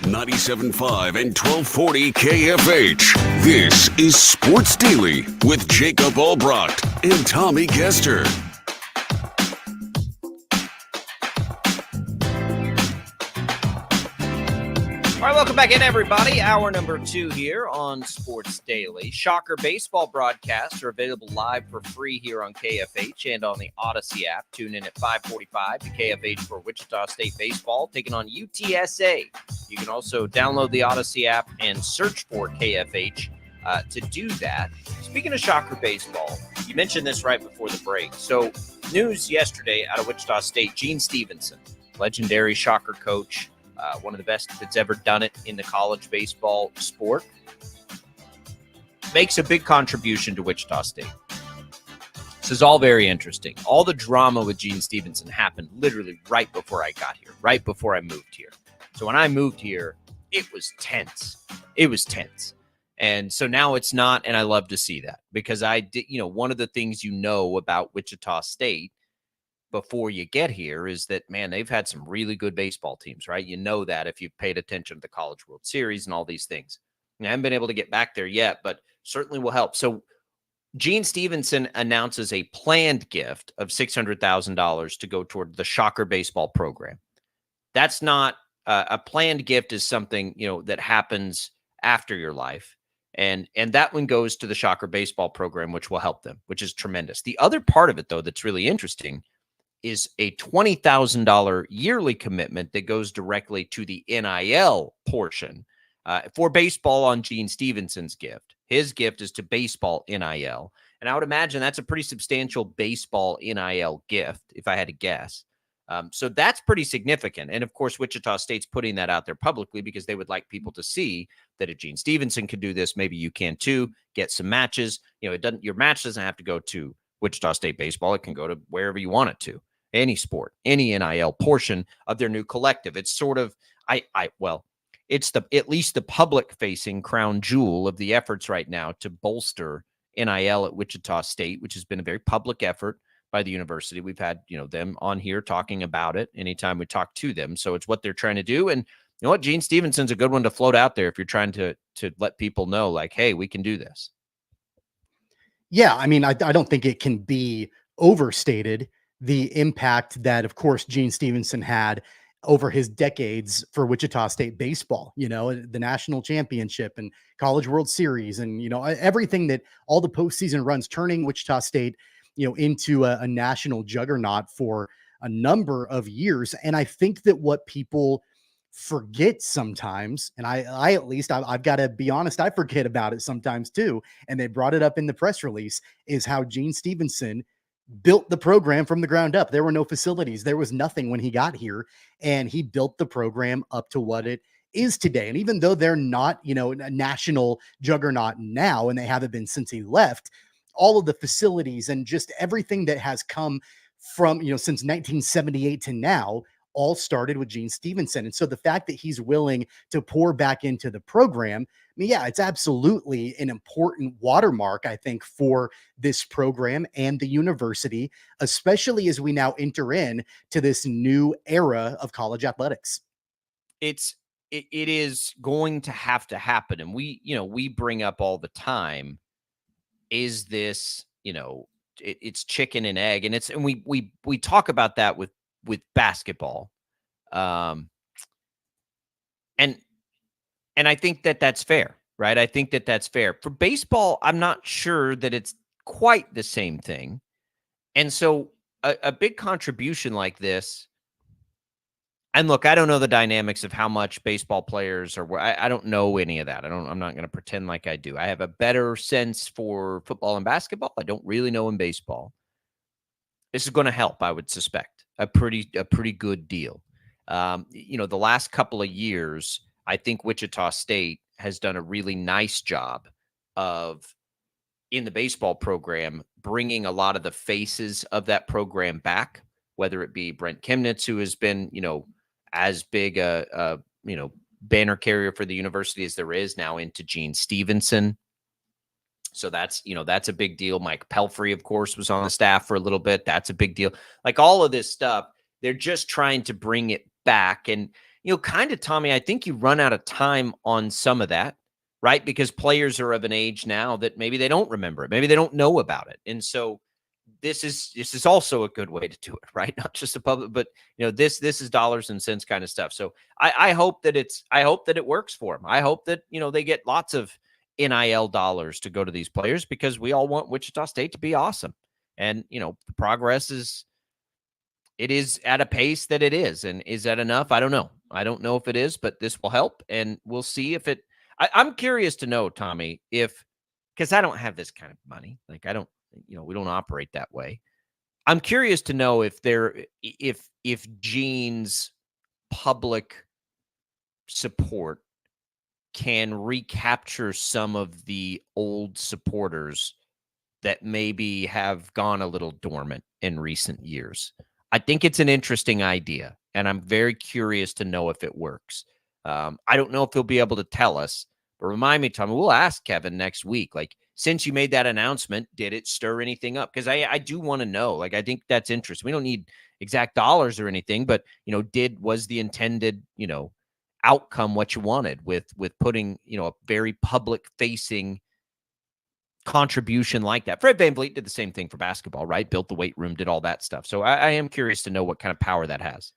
.97.5 and 1240 KFH. This is Sports Daily with Jacob Albracht and Tommy Castor. All right, welcome back in, everybody. Hour number 2 here on Sports Daily. Shocker baseball broadcasts are available live for free here on KFH and on the Odyssey app. Tune in at 5:45 to KFH for Wichita State baseball, taking on UTSA. You can also download the Odyssey app and search for KFH to do that. Speaking of Shocker baseball, you mentioned this right before the break. So news yesterday out of Wichita State, Gene Stevenson, legendary Shocker coach, one of the best that's ever done it in the college baseball sport, makes a big contribution to Wichita State. This is all very interesting. All the drama with Gene Stevenson happened literally right before I got here, right before I moved here. So when I moved here, it was tense. It was tense. And so now it's not, and I love to see that because I did, one of the things about Wichita State before you get here is that, man, they've had some really good baseball teams, right? You know that if you've paid attention to the College World Series and all these things. I haven't been able to get back there yet, but certainly will help. So Gene Stevenson announces a planned gift of $600,000 to go toward the Shocker baseball program. That's not a planned gift is something, that happens after your life. And that one goes to the Shocker baseball program, which will help them, which is tremendous. The other part of it, though, that's really interesting is a $20,000 yearly commitment that goes directly to the NIL portion for baseball on Gene Stevenson's gift. His gift is to baseball NIL. And I would imagine that's a pretty substantial baseball NIL gift, if I had to guess. So that's pretty significant. And of course, Wichita State's putting that out there publicly because they would like people to see that if Gene Stevenson can do this, maybe you can too. Get some matches. Your match doesn't have to go to Wichita State baseball. It can go to wherever you want it to. Any sport, any NIL portion of their new collective. It's sort of, it's at least the public-facing crown jewel of the efforts right now to bolster NIL at Wichita State, which has been a very public effort by the university. We've had, them on here talking about it anytime we talk to them. So it's what they're trying to do. And you know what? Gene Stevenson's a good one to float out there if you're trying to let people know, like, hey, we can do this. Yeah, I mean, I don't think it can be overstated the impact that, of course, Gene Stevenson had over his decades for Wichita State baseball, the national championship and College World Series and, everything that all the postseason runs, turning Wichita State, into a national juggernaut for a number of years. And I think that what people forget sometimes, and I at least, I've got to be honest, I forget about it sometimes too. And they brought it up in the press release, is how Gene Stevenson built the program from the ground up. There were no facilities. There was nothing when he got here, and he built the program up to what it is today. And even though they're not, a national juggernaut now, and they haven't been since he left, all of the facilities and just everything that has come from, since 1978 to now, all started with Gene Stevenson. And so the fact that he's willing to pour back into the program, I mean, yeah, it's absolutely an important watermark, I think, for this program and the university, especially as we now enter in to this new era of college athletics. It is going to have to happen. And we bring up all the time, is this, it's chicken and egg. And we talk about that with basketball. And I think that that's fair, right? I think that that's fair. For baseball, I'm not sure that it's quite the same thing. And so a big contribution like this, and look, I don't know the dynamics of how much baseball players are. I don't know any of that. I'm not going to pretend like I do. I have a better sense for football and basketball. I don't really know in baseball. This is going to help, I would suspect, a pretty good deal. The last couple of years, I think Wichita State has done a really nice job of, in the baseball program, bringing a lot of the faces of that program back, whether it be Brent Chemnitz, who has been, as big a banner carrier for the university as there is now, into Gene Stevenson. So that's a big deal. Mike Pelfrey, of course, was on the staff for a little bit. That's a big deal. Like all of this stuff, they're just trying to bring it back. And, kind of, Tommy, I think you run out of time on some of that, right? Because players are of an age now that maybe they don't remember it. Maybe they don't know about it. And so this is also a good way to do it, right? Not just the public, but this is dollars and cents kind of stuff. So I hope that it works for them. I hope that, they get lots of NIL dollars to go to these players, because we all want Wichita State to be awesome. And, the progress is at a pace that it is. And is that enough? I don't know. I don't know if it is, but this will help. And we'll see if it, I'm curious to know, Tommy, because I don't have this kind of money. Like, I don't, we don't operate that way. I'm curious to know if Gene's public support can recapture some of the old supporters that maybe have gone a little dormant in recent years. I think it's an interesting idea, and I'm very curious to know if it works. I don't know if he'll be able to tell us, but remind me, Tommy, we'll ask Kevin next week, like, since you made that announcement, did it stir anything up? Because I do want to know. Like, I think that's interesting. We don't need exact dollars or anything, but, was the intended, outcome what you wanted with putting, a very public facing contribution like that? Fred VanVleet did the same thing for basketball, right? Built the weight room, did all that stuff. So I am curious to know what kind of power that has.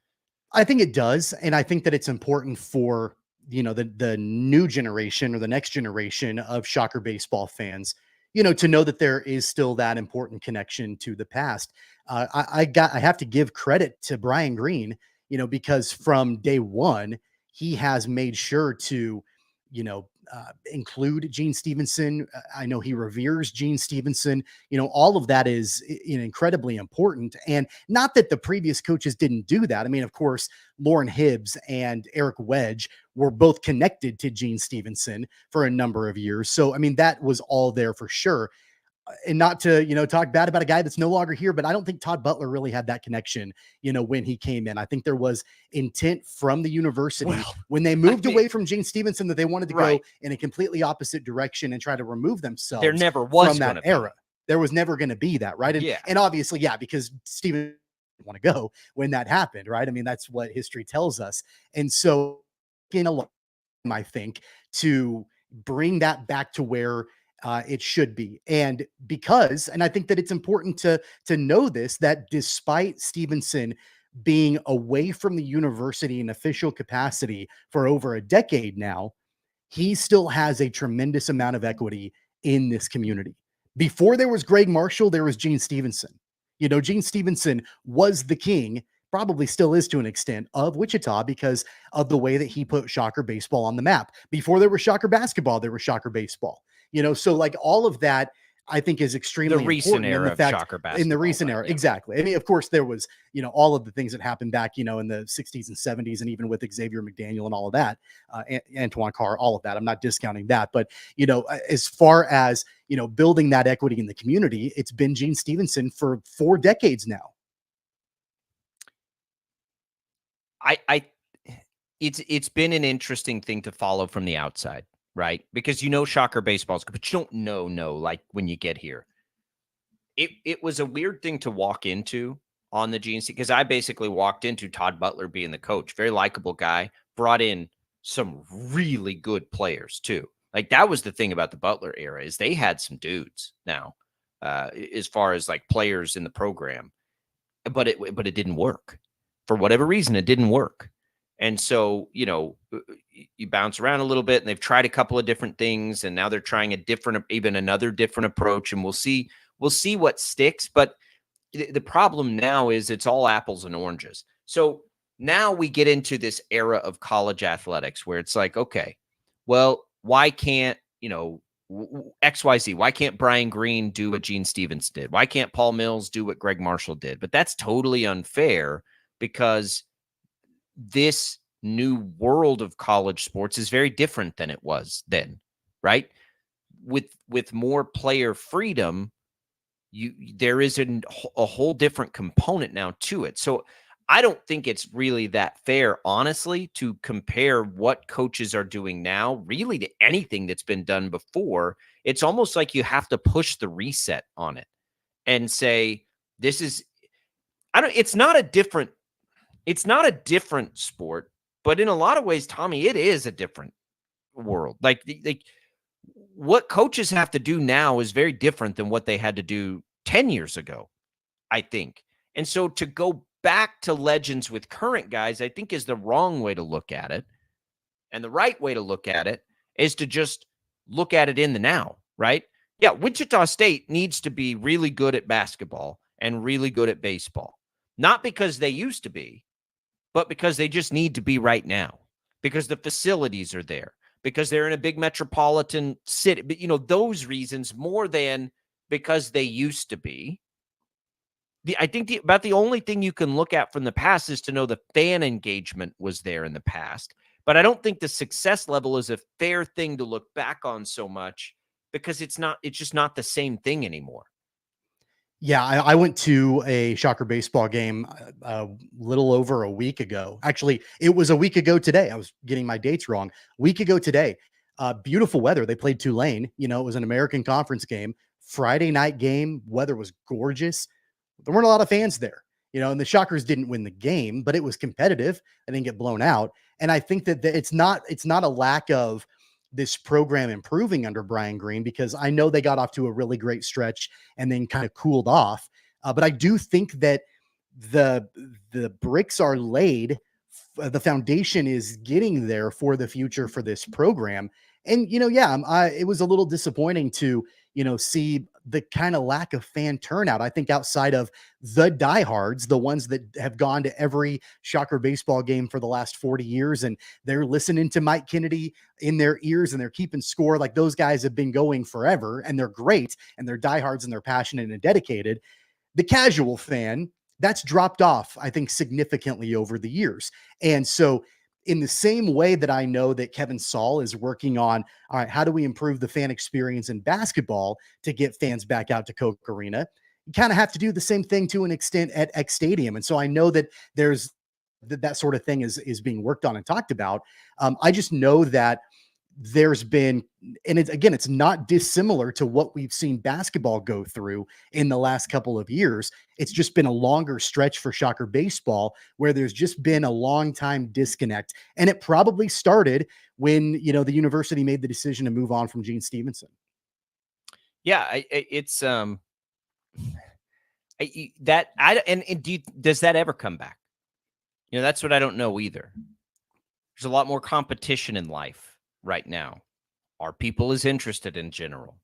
I think it does. And I think that it's important for, the new generation or the next generation of Shocker baseball fans, to know that there is still that important connection to the past. I have to give credit to Brian Green, because from day one, he has made sure to, include Gene Stevenson. I know he reveres Gene Stevenson. All of that is incredibly important. And not that the previous coaches didn't do that. I mean, of course, Lauren Hibbs and Eric Wedge were both connected to Gene Stevenson for a number of years. So, I mean, that was all there for sure. And not to, talk bad about a guy that's no longer here, but I don't think Todd Butler really had that connection, when he came in. I think there was intent from the university when they moved away from Gene Stevenson that they wanted to go in a completely opposite direction and try to remove themselves there never was from that era. There was never going to be that, right? And obviously, because Steven didn't want to go when that happened, right? I mean, that's what history tells us. And so, I think, to bring that back to where it should be. And I think that it's important to know this, that despite Stevenson being away from the university in official capacity for over a decade now, he still has a tremendous amount of equity in this community. Before there was Greg Marshall, there was Gene Stevenson. Gene Stevenson was the king, probably still is to an extent, of Wichita because of the way that he put Shocker baseball on the map. Before there was Shocker basketball, there was Shocker baseball. So like all of that, I think, is extremely the recent important era of Shocker basketball. In the recent era, exactly. I mean, of course, there was, all of the things that happened back, in the 60s and 70s, and even with Xavier McDaniel and all of that, Antoine Carr, all of that. I'm not discounting that, but as far as building that equity in the community, it's been Gene Stevenson for 4 decades now. It's been an interesting thing to follow from the outside, right? Because Shocker baseball's good, but you don't know like when you get here. It was a weird thing to walk into on the GNC because I basically walked into Todd Butler being the coach, very likable guy, brought in some really good players too. Like that was the thing about the Butler era is they had some dudes now, as far as like players in the program, but it didn't work for whatever reason. It didn't work. And so, you bounce around a little bit and they've tried a couple of different things and now they're trying another different approach and we'll see what sticks. But the problem now is it's all apples and oranges. So now we get into this era of college athletics where it's like, okay, well, why can't, XYZ, why can't Brian Green do what Gene Stevens did? Why can't Paul Mills do what Greg Marshall did? But that's totally unfair because this new world of college sports is very different than it was then, right? With more player freedom, there is a whole different component now to it. So I don't think it's really that fair, honestly, to compare what coaches are doing now really to anything that's been done before. It's almost like you have to push the reset on it and say, it's not a different sport, but in a lot of ways, Tommy, it is a different world. Like what coaches have to do now is very different than what they had to do 10 years ago, I think. And so to go back to legends with current guys, I think is the wrong way to look at it. And the right way to look at it is to just look at it in the now, right? Yeah, Wichita State needs to be really good at basketball and really good at baseball. Not because they used to be, but because they just need to be right now, because the facilities are there, because they're in a big metropolitan city. But, those reasons more than because they used to be. I think about the only thing you can look at from the past is to know the fan engagement was there in the past. But I don't think the success level is a fair thing to look back on so much because it's just not the same thing anymore. Yeah, I went to a Shocker baseball game a little over a week ago. Actually, it was a week ago today. I was getting my dates wrong. Week ago today. Beautiful weather. They played Tulane. It was an American Conference game. Friday night game. Weather was gorgeous. There weren't a lot of fans there. And the Shockers didn't win the game, but it was competitive. I didn't get blown out. And I think that it's not a lack of this program improving under Brian Green, because I know they got off to a really great stretch and then kind of cooled off. But I do think that the bricks are laid. The foundation is getting there for the future for this program. And, it was a little disappointing to, see the kind of lack of fan turnout. I think outside of the diehards, the ones that have gone to every Shocker baseball game for the last 40 years, and they're listening to Mike Kennedy in their ears and they're keeping score. Like those guys have been going forever and they're great and they're diehards and they're passionate and dedicated. The casual fan, that's dropped off, I think, significantly over the years. And so in the same way that I know that Kevin Saul is working on, all right, how do we improve the fan experience in basketball to get fans back out to Coke Arena? You kind of have to do the same thing to an extent at X Stadium. And so I know that there's that sort of thing is being worked on and talked about. I just know that there's been, and it's not dissimilar to what we've seen basketball go through in the last couple of years. It's just been a longer stretch for Shocker baseball where there's just been a long time disconnect. And it probably started when, the university made the decision to move on from Gene Stevenson. Yeah, does that ever come back? That's what I don't know either. There's a lot more competition in life right now. Are people as interested in general?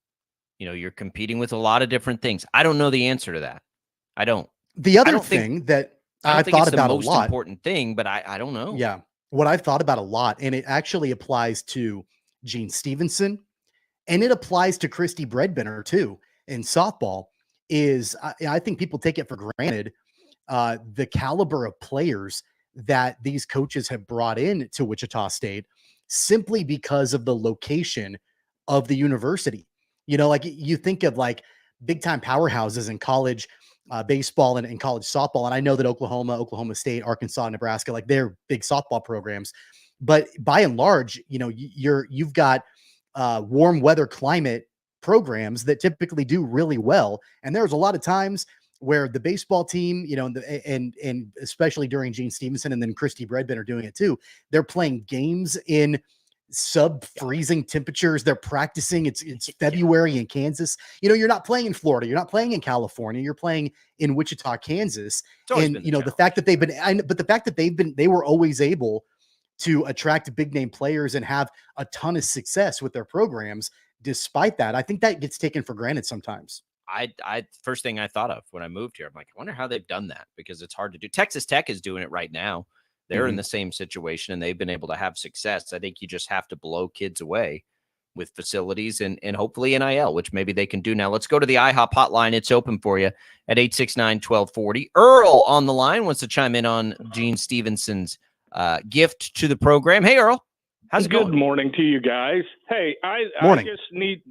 You're competing with a lot of different things. I don't know the answer to that. I don't. The other thing that I've thought about a lot, the most important thing, but I don't know. Yeah. What I've thought about a lot, and it actually applies to Gene Stevenson and it applies to Christy Breadbinner too in softball, is I think people take it for granted the caliber of players that these coaches have brought in to Wichita State simply because of the location of the university. Like you think of like big time powerhouses in college baseball and college softball. And I know that Oklahoma State, Arkansas, Nebraska, like they're big softball programs. But by and large, you've got warm weather climate programs that typically do really well. And there's a lot of times where the baseball team, and especially during Gene Stevenson and then Christy Bredben are doing it too. They're playing games in sub-freezing temperatures. They're practicing. It's February in Kansas. You're not playing in Florida. You're not playing in California. You're playing in Wichita, Kansas. And the fact that they were always able to attract big name players and have a ton of success with their programs. Despite that, I think that gets taken for granted sometimes. I first thing I thought of when I moved here, I'm like, I wonder how they've done that, because it's hard to do. Texas Tech is doing it right now. They're in the same situation and they've been able to have success. I think you just have to blow kids away with facilities and hopefully NIL, which maybe they can do now. Let's go to the IHOP hotline. It's open for you at 869-1240. Earl on the line wants to chime in on Gene Stevenson's gift to the program. Hey, Earl. How's it going? Good morning to you guys. Hey, I just need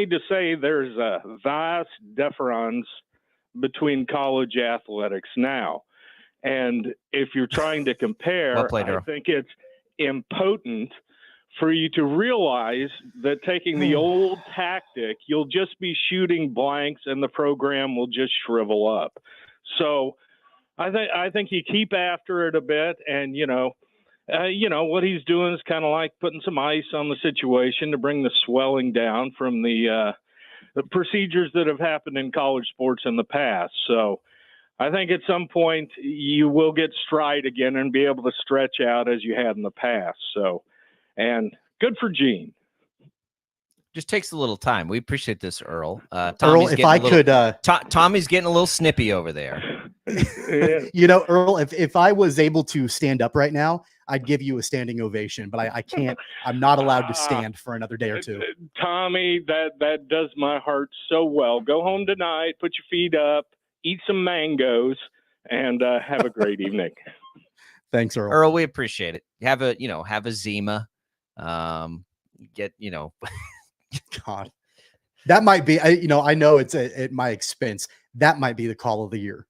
to say there's a vast difference between college athletics now. And if you're trying to compare, Well played, I Earl. think it's impotent for you to realize that taking the old tactic, you'll just be shooting blanks and the program will just shrivel up. So I think you keep after it a bit, and what he's doing is kind of like putting some ice on the situation to bring the swelling down from the procedures that have happened in college sports in the past. So I think at some point you will get stride again and be able to stretch out as you had in the past. So, and good for Gene. Just takes a little time. We appreciate this, Earl. Earl, if I could, Tommy's getting a little snippy over there. Earl, if I was able to stand up right now, I'd give you a standing ovation, but I can't. I'm not allowed to stand for another day or two. Tommy, that does my heart so well. Go home tonight, put your feet up, eat some mangoes, and have a great evening. Thanks, Earl. Earl, we appreciate it. Have a Zima. God, that might be. I know it's at my expense. That might be the call of the year.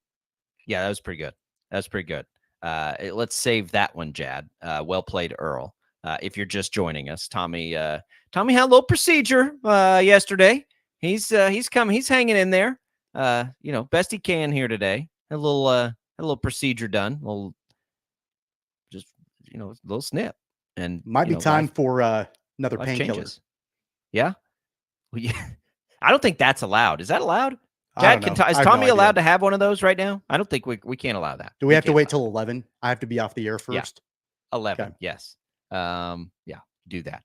Yeah, that was pretty good. Let's save that one, Jad. Well played, Earl. If you're just joining us, Tommy had a little procedure yesterday. He's hanging in there. Best he can here today. A little procedure done. A little snip, and might be time for another painkiller. Yeah. Well, yeah. I don't think that's allowed. Is that allowed? Jad, is Tommy allowed to have one of those right now? I don't think we can't allow that. Do we have to wait till 11? I have to be off the air first. Yeah. 11. Okay. Yes. Do that.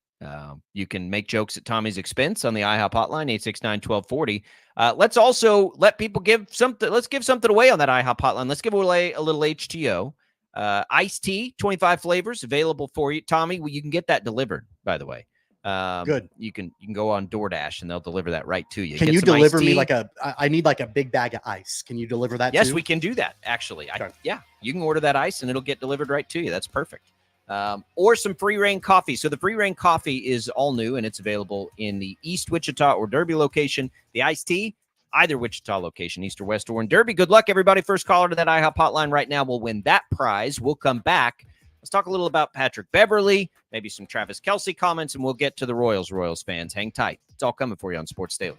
You can make jokes at Tommy's expense on the IHOP hotline, 869-1240. Let's also let people give something. Let's give something away on that IHOP hotline. Let's give away a little HTO. Iced tea, 25 flavors available for you. Tommy, you can get that delivered, by the way. Good. You can go on DoorDash and they'll deliver that right to you. Can you deliver me I need like a big bag of ice. Can you deliver that? Yes, too? we can do that. Actually, Okay. You can order that ice and it'll get delivered right to you. That's perfect. Or some free reign coffee. So the free reign coffee is all new and it's available in the East Wichita or Derby location. The iced tea, either Wichita location, East or West or in Derby. Good luck, everybody. First caller to that IHOP hotline right now will win that prize. We'll come back. Let's talk a little about Patrick Beverly, maybe some Travis Kelce comments, and we'll get to the Royals fans. Hang tight. It's all coming for you on Sports Daily.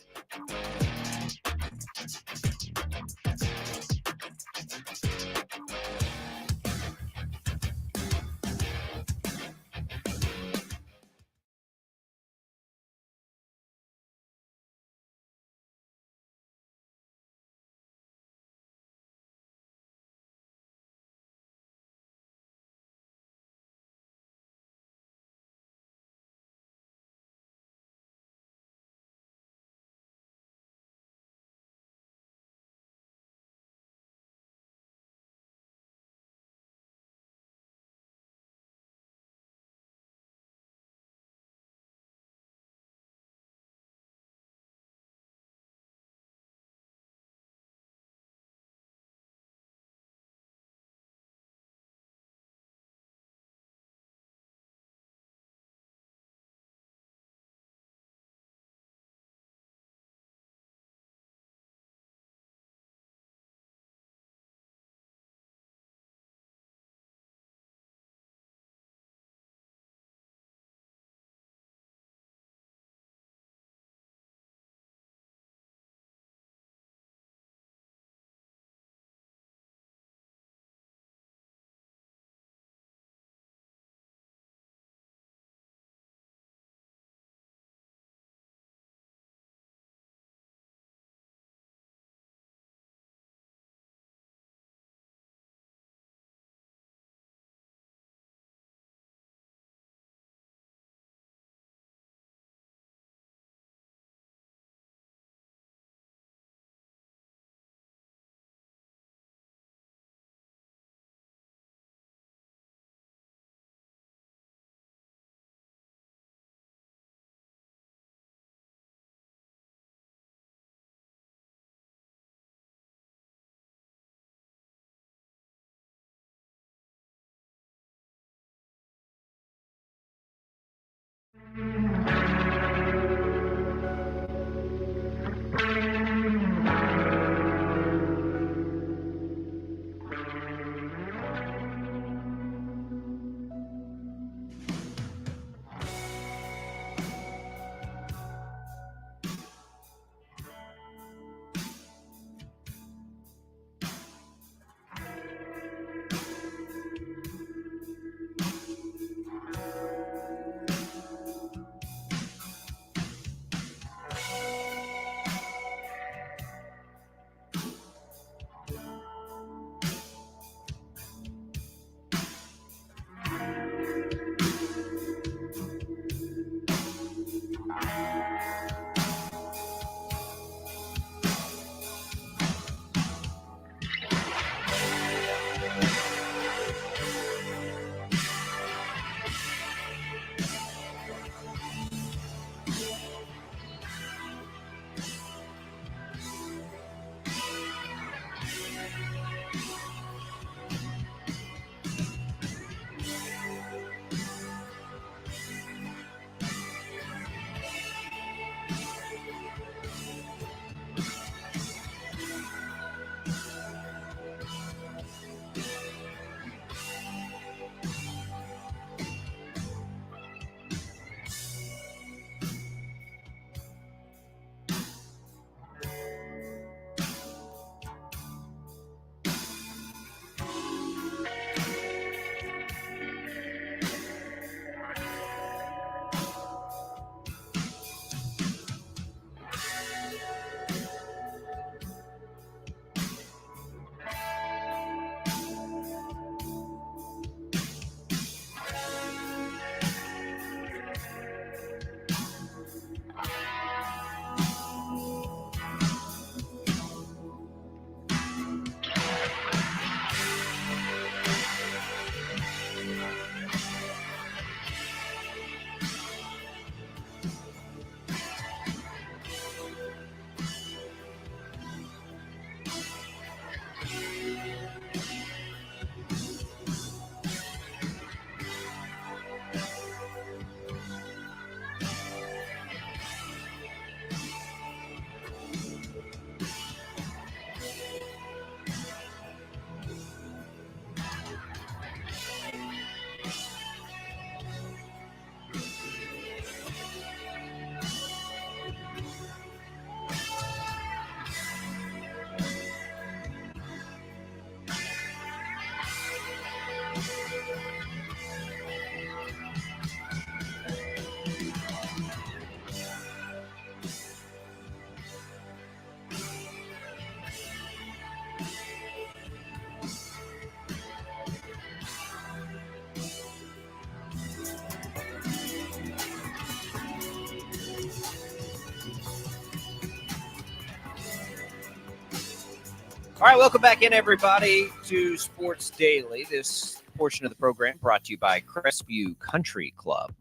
All right, welcome back in, everybody, to Sports Daily. This portion of the program brought to you by Crestview Country Club.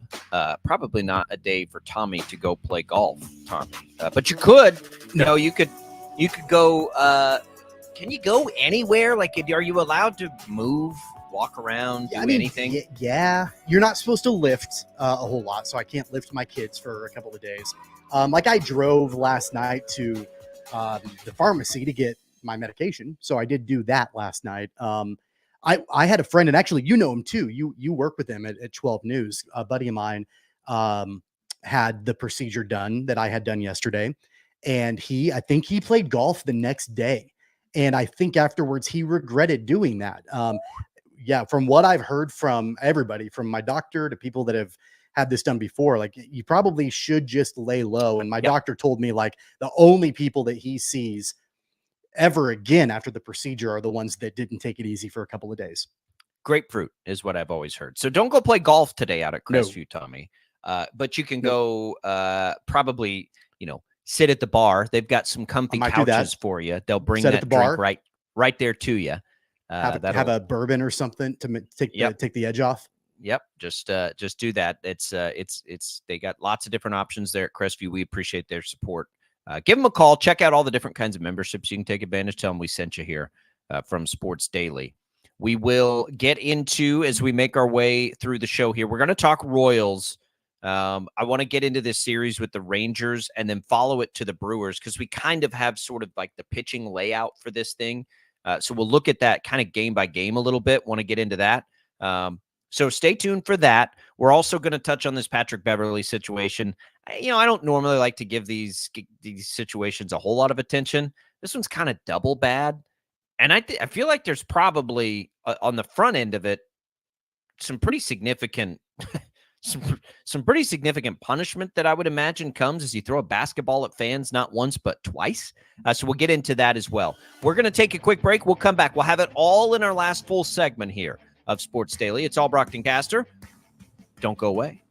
Probably not a day for Tommy to go play golf, Tommy, but you could. You could go. Can you go anywhere? Like, are you allowed to move, walk around, do anything? Yeah, you're not supposed to lift a whole lot, so I can't lift my kids for a couple of days. Like I drove last night to the pharmacy to get my medication, so I did do that last night. I had a friend, and actually you know him too. You work with him at 12 News. A buddy of mine had the procedure done that I had done yesterday, and I think he played golf the next day, and I think afterwards he regretted doing that. Yeah, from what I've heard from everybody, from my doctor to people that have had this done before, like you probably should just lay low. And my doctor told me like the only people that he sees ever again after the procedure are the ones that didn't take it easy for a couple of days. Grapefruit is what I've always heard. So don't go play golf today out at Crestview, Tommy. But you can go probably, sit at the bar. They've got some comfy couches for you. They'll bring that drink right there to you. Have a bourbon or something to take the edge off. Yep. Just do that. It's they got lots of different options there at Crestview. We appreciate their support. Give them a call. Check out all the different kinds of memberships you can take advantage. Tell them we sent you here from Sports Daily. We will get into, as we make our way through the show here, we're going to talk Royals. I want to get into this series with the Rangers and then follow it to the Brewers because we kind of have sort of like the pitching layout for this thing. So we'll look at that kind of game by game a little bit. Want to get into that. So stay tuned for that. We're also going to touch on this Patrick Beverley situation. I don't normally like to give these situations a whole lot of attention. This one's kind of double bad. And I feel like there's probably on the front end of it, some pretty significant, some pretty significant punishment that I would imagine comes as you throw a basketball at fans, not once, but twice. So we'll get into that as well. We're going to take a quick break. We'll come back. We'll have it all in our last full segment here of Sports Daily. It's Albracht and Castor. Don't go away.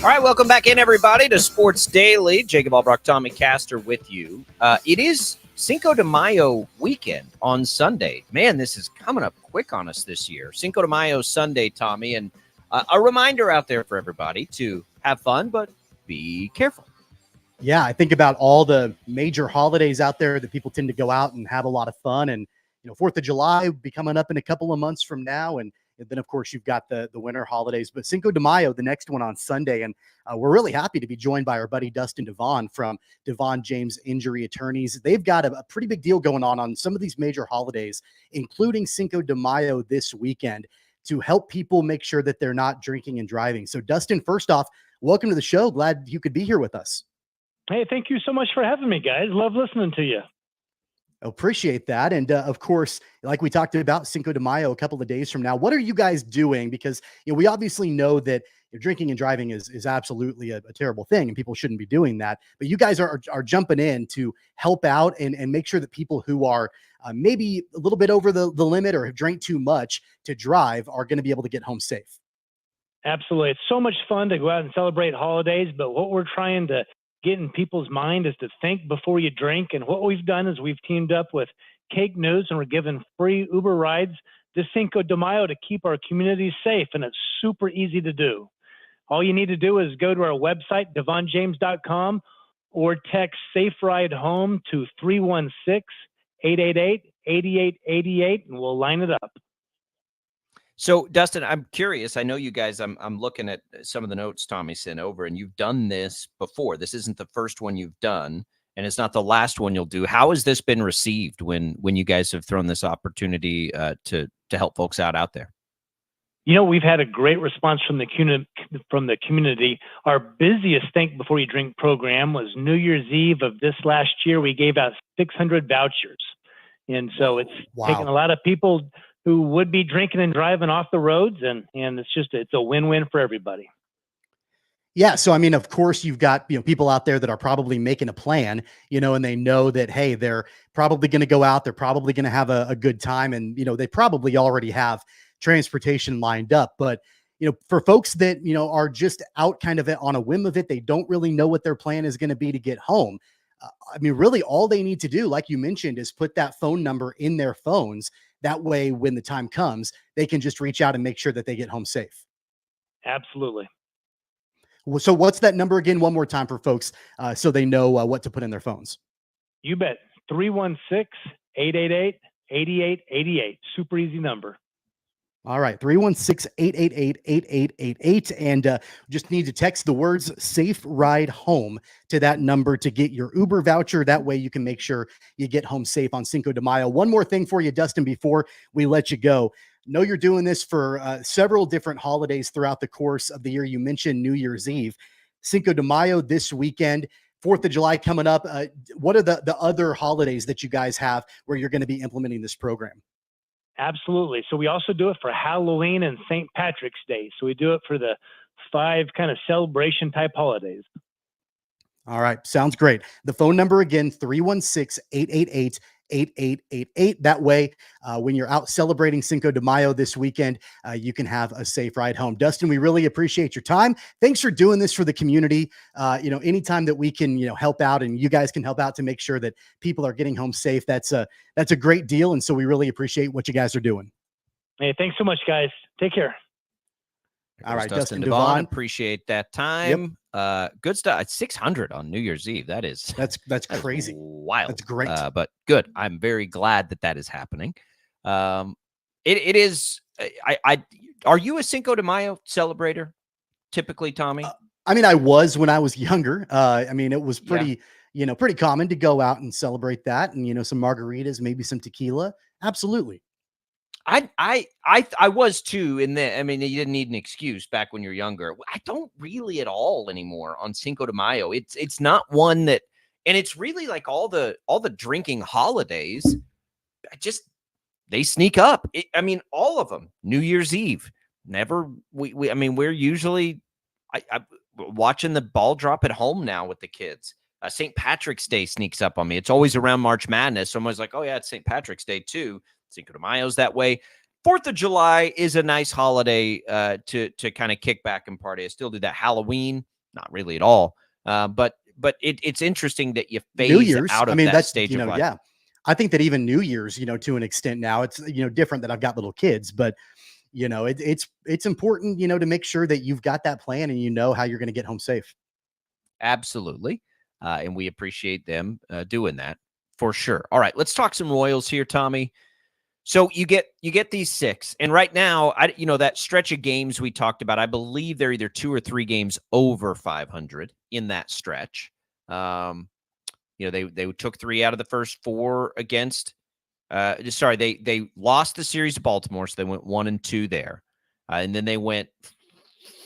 All right, welcome back in, everybody, to Sports Daily. Jacob Albracht, Tommy Castor with you. It is Cinco de Mayo weekend on Sunday. Man, this is coming up quick on us this year. Cinco de Mayo Sunday, Tommy, and a reminder out there for everybody to have fun, but be careful. Yeah, I think about all the major holidays out there that people tend to go out and have a lot of fun. And, 4th of July will be coming up in a couple of months from now. And then, of course, you've got the winter holidays. But Cinco de Mayo, the next one on Sunday. And we're really happy to be joined by our buddy Dustin Devon from Devon James Injury Attorneys. They've got a pretty big deal going on some of these major holidays, including Cinco de Mayo this weekend, to help people make sure that they're not drinking and driving. So, Dustin, first off, welcome to the show. Glad you could be here with us. Hey, thank you so much for having me, guys. Love listening to you. Appreciate that. And of course, like we talked about Cinco de Mayo a couple of days from now, what are you guys doing? Because we obviously know that drinking and driving is absolutely a terrible thing and people shouldn't be doing that. But you guys are jumping in to help out and make sure that people who are maybe a little bit over the limit or have drank too much to drive are going to be able to get home safe. Absolutely. It's so much fun to go out and celebrate holidays, but what we're trying to get in people's mind is to think before you drink. And what we've done is we've teamed up with Cake News and we're giving free Uber rides this Cinco de Mayo to keep our communities safe. And it's super easy to do. All you need to do is go to our website, devonjames.com, or text Safe Ride Home to 316-888-8888, and we'll line it up. So, Dustin, I'm curious. I know you guys, I'm looking at some of the notes Tommy sent over, and you've done this before. This isn't the first one you've done, and it's not the last one you'll do. How has this been received when you guys have thrown this opportunity to help folks out there? We've had a great response from the community. Our busiest Think Before You Drink program was New Year's Eve of this last year. We gave out 600 vouchers. And so it's taken a lot of people who would be drinking and driving off the roads, and it's a win-win for everybody. Yeah. So, I mean, of course, you've got, people out there that are probably making a plan, and they know that, hey, they're probably going to go out. They're probably going to have a good time. And, they probably already have transportation lined up. But, for folks that, are just out kind of on a whim of it, they don't really know what their plan is going to be to get home. Really all they need to do, like you mentioned, is put that phone number in their phones. That way, when the time comes, they can just reach out and make sure that they get home safe. Absolutely. So what's that number again, one more time for folks so they know what to put in their phones? You bet. 316-888-8888. Super easy number. All right. 316-888-8888. And just need to text the words Safe Ride Home to that number to get your Uber voucher. That way you can make sure you get home safe on Cinco de Mayo. One more thing for you, Dustin, before we let you go. Know you're doing this for several different holidays throughout the course of the year. You mentioned New Year's Eve, Cinco de Mayo this weekend, 4th of July coming up. What are the other holidays that you guys have where you're going to be implementing this program? Absolutely. So we also do it for Halloween and St. Patrick's Day. So we do it for the 5 kind of celebration type holidays. All right. Sounds great. The phone number again, 316-888-8888. That way, when you're out celebrating Cinco de Mayo this weekend, you can have a safe ride home. Dustin, we really appreciate your time. Thanks for doing this for the community. Anytime that we can, help out and you guys can help out to make sure that people are getting home safe, that's a great deal. And so we really appreciate what you guys are doing. Hey, thanks so much, guys. Take care. All right, Dustin Devon, appreciate that time. Yep. Good stuff. It's 600 on New Year's Eve. That's crazy. Wild. That's great. But good. I'm very glad that is happening. It is. Are you a Cinco de Mayo celebrator? Typically, Tommy. I was when I was younger. It was pretty, pretty common to go out and celebrate that, and some margaritas, maybe some tequila. Absolutely. I was too you didn't need an excuse back when you're younger. I don't really at all anymore on Cinco de Mayo. It's not one that, and it's really like all the drinking holidays, they sneak up. All of them. New Year's Eve. We're usually I watching the ball drop at home now with the kids. St. Patrick's Day sneaks up on me. It's always around March Madness. So I'm always like, oh yeah, it's St. Patrick's Day too. Cinco de Mayo's that way. 4th of July is a nice holiday to kind of kick back and party. I still do that. Halloween, not really at all. But it's interesting that you phase New Year's out of that that stage of life. Yeah. I think that even New Year's, to an extent now, it's, different that I've got little kids, but it's important, to make sure that you've got that plan and how you're going to get home safe. Absolutely. And we appreciate them doing that for sure. All right, let's talk some Royals here, Tommy. So you get these 6, and right now, that stretch of games we talked about, I believe they're either 2 or 3 games over 500 in that stretch. They took 3 out of the first 4 against. They lost the series to Baltimore, so they went 1-2 there, and then they went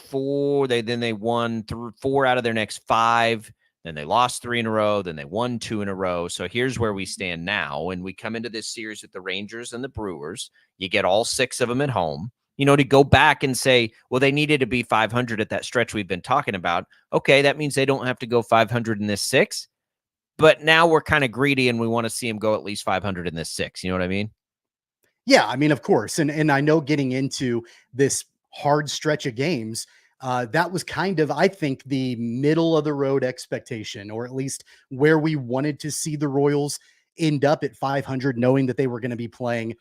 4. They won 4 out of their next 5. Then they lost 3 in a row. Then they won 2 in a row. So here's where we stand now. And we come into this series with the Rangers and the Brewers. You get all 6 of them at home. To go back and say, well, they needed to be 500 at that stretch we've been talking about. Okay, that means they don't have to go 500 in this 6. But now we're kind of greedy and we want to see them go at least 500 in this 6. You know what I mean? Yeah, I mean, of course. And I know getting into this hard stretch of games, that was kind of, I think, the middle of the road expectation, or at least where we wanted to see the Royals end up at 500, knowing that they were going to be playing,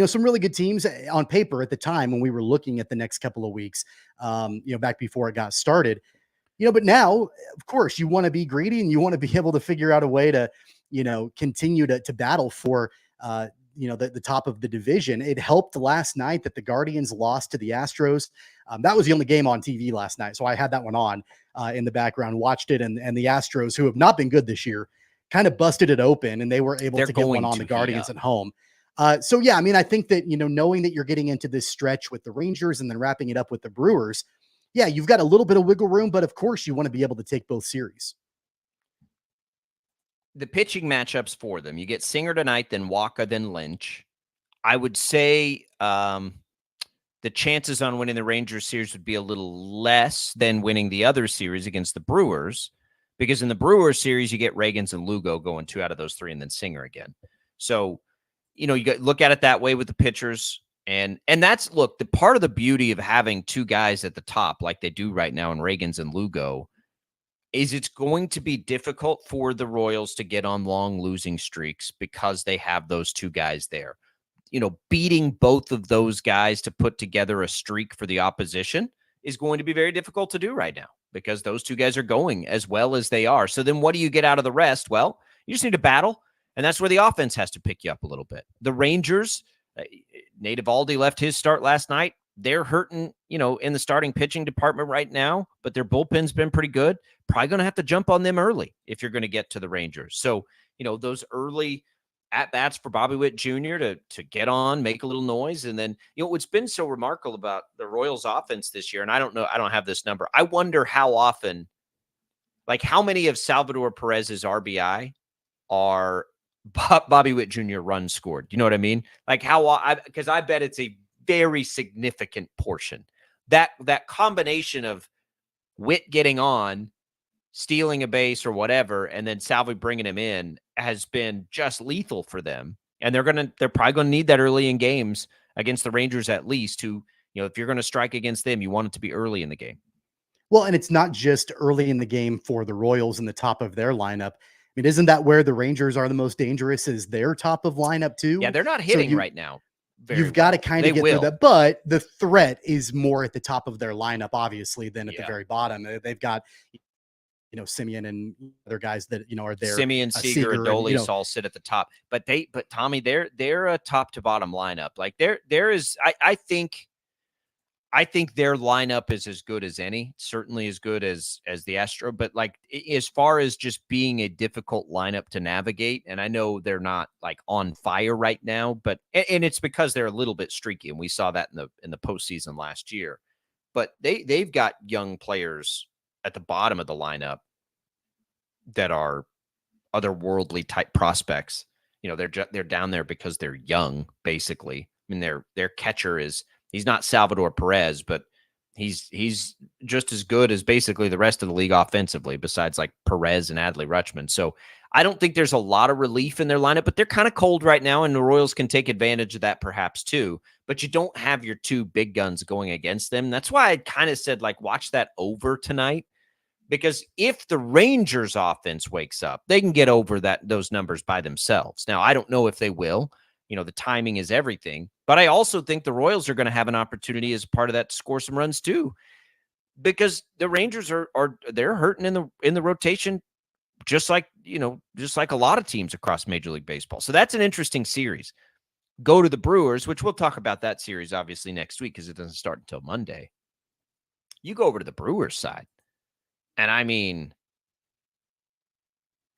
some really good teams on paper at the time when we were looking at the next couple of weeks, back before it got started. But now, of course, you want to be greedy and you want to be able to figure out a way to, continue to battle for, the top of the division. It helped last night that the Guardians lost to the Astros. That was the only game on TV last night. So I had that one on in the background, watched it. And the Astros, who have not been good this year, kind of busted it open, and they were able to get one on the Guardians at home. So, yeah, I mean, I think that, knowing that you're getting into this stretch with the Rangers and then wrapping it up with the Brewers, yeah, you've got a little bit of wiggle room, but of course you want to be able to take both series. The pitching matchups for them, you get Singer tonight, then Waka, then Lynch. I would say the chances on winning the Rangers series would be a little less than winning the other series against the Brewers, because in the Brewers series, you get Reagans and Lugo going 2 out of those 3 and then Singer again. So, you got look at it that way with the pitchers. And that's, look, the part of the beauty of having 2 guys at the top like they do right now in Reagans and Lugo is it's going to be difficult for the Royals to get on long losing streaks because they have those 2 guys there. Beating both of those guys to put together a streak for the opposition is going to be very difficult to do right now because those 2 guys are going as well as they are. So then what do you get out of the rest? Well, you just need to battle, and that's where the offense has to pick you up a little bit. The Rangers, Nate Eovaldi left his start last night. They're hurting, in the starting pitching department right now, but their bullpen's been pretty good. Probably going to have to jump on them early if you're going to get to the Rangers. So, those early at-bats for Bobby Witt Jr. to get on, make a little noise. And then, what's been so remarkable about the Royals offense this year, and I don't know, I don't have this number. I wonder how often, like how many of Salvador Perez's RBI are Bobby Witt Jr. runs scored. You know what I mean? Like because I bet it's a very significant portion. That combination of Witt getting on, stealing a base or whatever, and then Salvi bringing him in has been just lethal for them. And they're probably going to need that early in games against the Rangers, at least, who, if you're going to strike against them, you want it to be early in the game. Well, and it's not just early in the game for the Royals in the top of their lineup. I mean, isn't that where the Rangers are the most dangerous, is their top of lineup too? Yeah, they're not hitting right now. You've got to kind of get through that. But the threat is more at the top of their lineup, obviously, than at the very bottom. They've got, Simeon and other guys that, are there. Simeon, Seager, Adolis all sit at the top. But Tommy, they're a top to bottom lineup. Like there is, I think their lineup is as good as any, certainly as good as the Astro, but like as far as just being a difficult lineup to navigate, and I know they're not like on fire right now, but and it's because they're a little bit streaky, and we saw that in the postseason last year. But they've got young players at the bottom of the lineup that are otherworldly type prospects. They're down there because they're young, basically. I mean, their catcher he's not Salvador Perez, but he's just as good as basically the rest of the league offensively, besides like Perez and Adley Rutschman. So I don't think there's a lot of relief in their lineup, but they're kind of cold right now, and the Royals can take advantage of that perhaps too. But you don't have your two big guns going against them. That's why I kind of said, like, watch that over tonight, because if the Rangers offense wakes up, they can get over those numbers by themselves. Now, I don't know if they will. The timing is everything. But I also think the Royals are going to have an opportunity as part of that to score some runs too, because the Rangers they're hurting in the rotation, just like a lot of teams across Major League Baseball. So that's an interesting series. Go to the Brewers, which we'll talk about that series obviously next week because it doesn't start until Monday. You go over to the Brewers side, and I mean,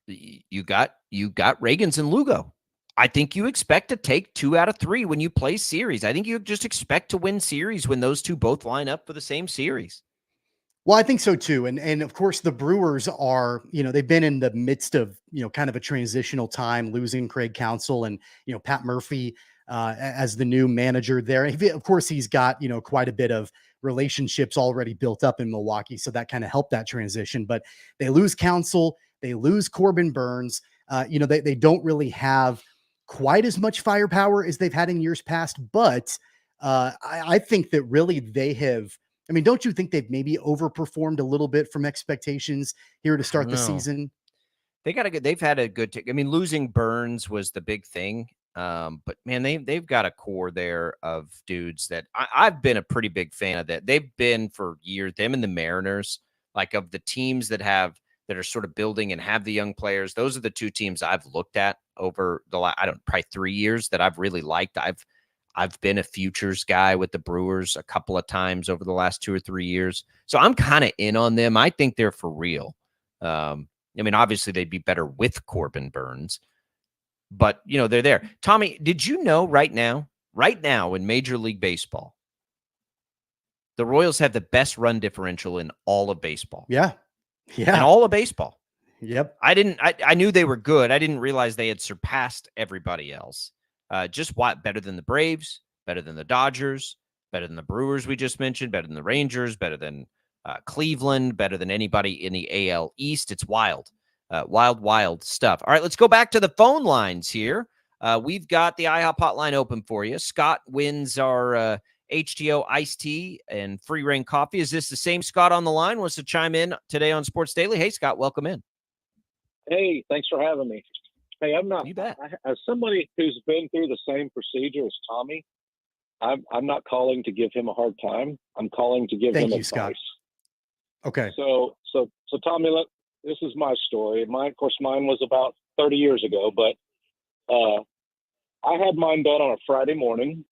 you got Reagans and Lugo. I think you expect to take 2 out of 3 when you play series. I think you just expect to win series when those two both line up for the same series. Well, I think so too. And of course the Brewers are, they've been in the midst of, kind of a transitional time, losing Craig Counsell and, Pat Murphy as the new manager there. Of course, he's got, quite a bit of relationships already built up in Milwaukee. So that kind of helped that transition, but they lose Counsell, they lose Corbin Burns. They don't really have quite as much firepower as they've had in years past, but I think that really they have. I mean, don't you think they've maybe overperformed a little bit from expectations here to start the season? They've had a good. I mean, losing Burns was the big thing, but man, they've got a core there of dudes that I've been a pretty big fan of. That they've been for years. Them and the Mariners, like of the teams that are sort of building and have the young players. Those are the two teams I've looked at over the last, probably 3 years that I've really liked. I've been a futures guy with the Brewers a couple of times over the last 2 or 3 years. So I'm kind of in on them. I think they're for real. I mean, obviously they'd be better with Corbin Burns, but they're there. Tommy, did you know right now in Major League Baseball, the Royals have the best run differential in all of baseball? Yeah. In all of baseball. Yep. I knew they were good. I didn't realize they had surpassed everybody else. Just better than the Braves, better than the Dodgers, better than the Brewers we just mentioned, better than the Rangers, better than Cleveland, better than anybody in the AL East. It's wild. Wild stuff. All right, let's go back to the phone lines here. We've got the IHOP hotline open for you. Scott wins our HTO iced tea and free reign coffee. Is this the same Scott on the line? Wants to chime in today on Sports Daily? Hey, Scott, welcome in. Hey, thanks for having me. Hey, I'm not. You bet. As somebody who's been through the same procedure as Tommy, I'm not calling to give him a hard time. I'm calling to give him advice. Scott. Okay. So Tommy, this is my story. Of course, mine was about 30 years ago, but I had mine done on a Friday morning.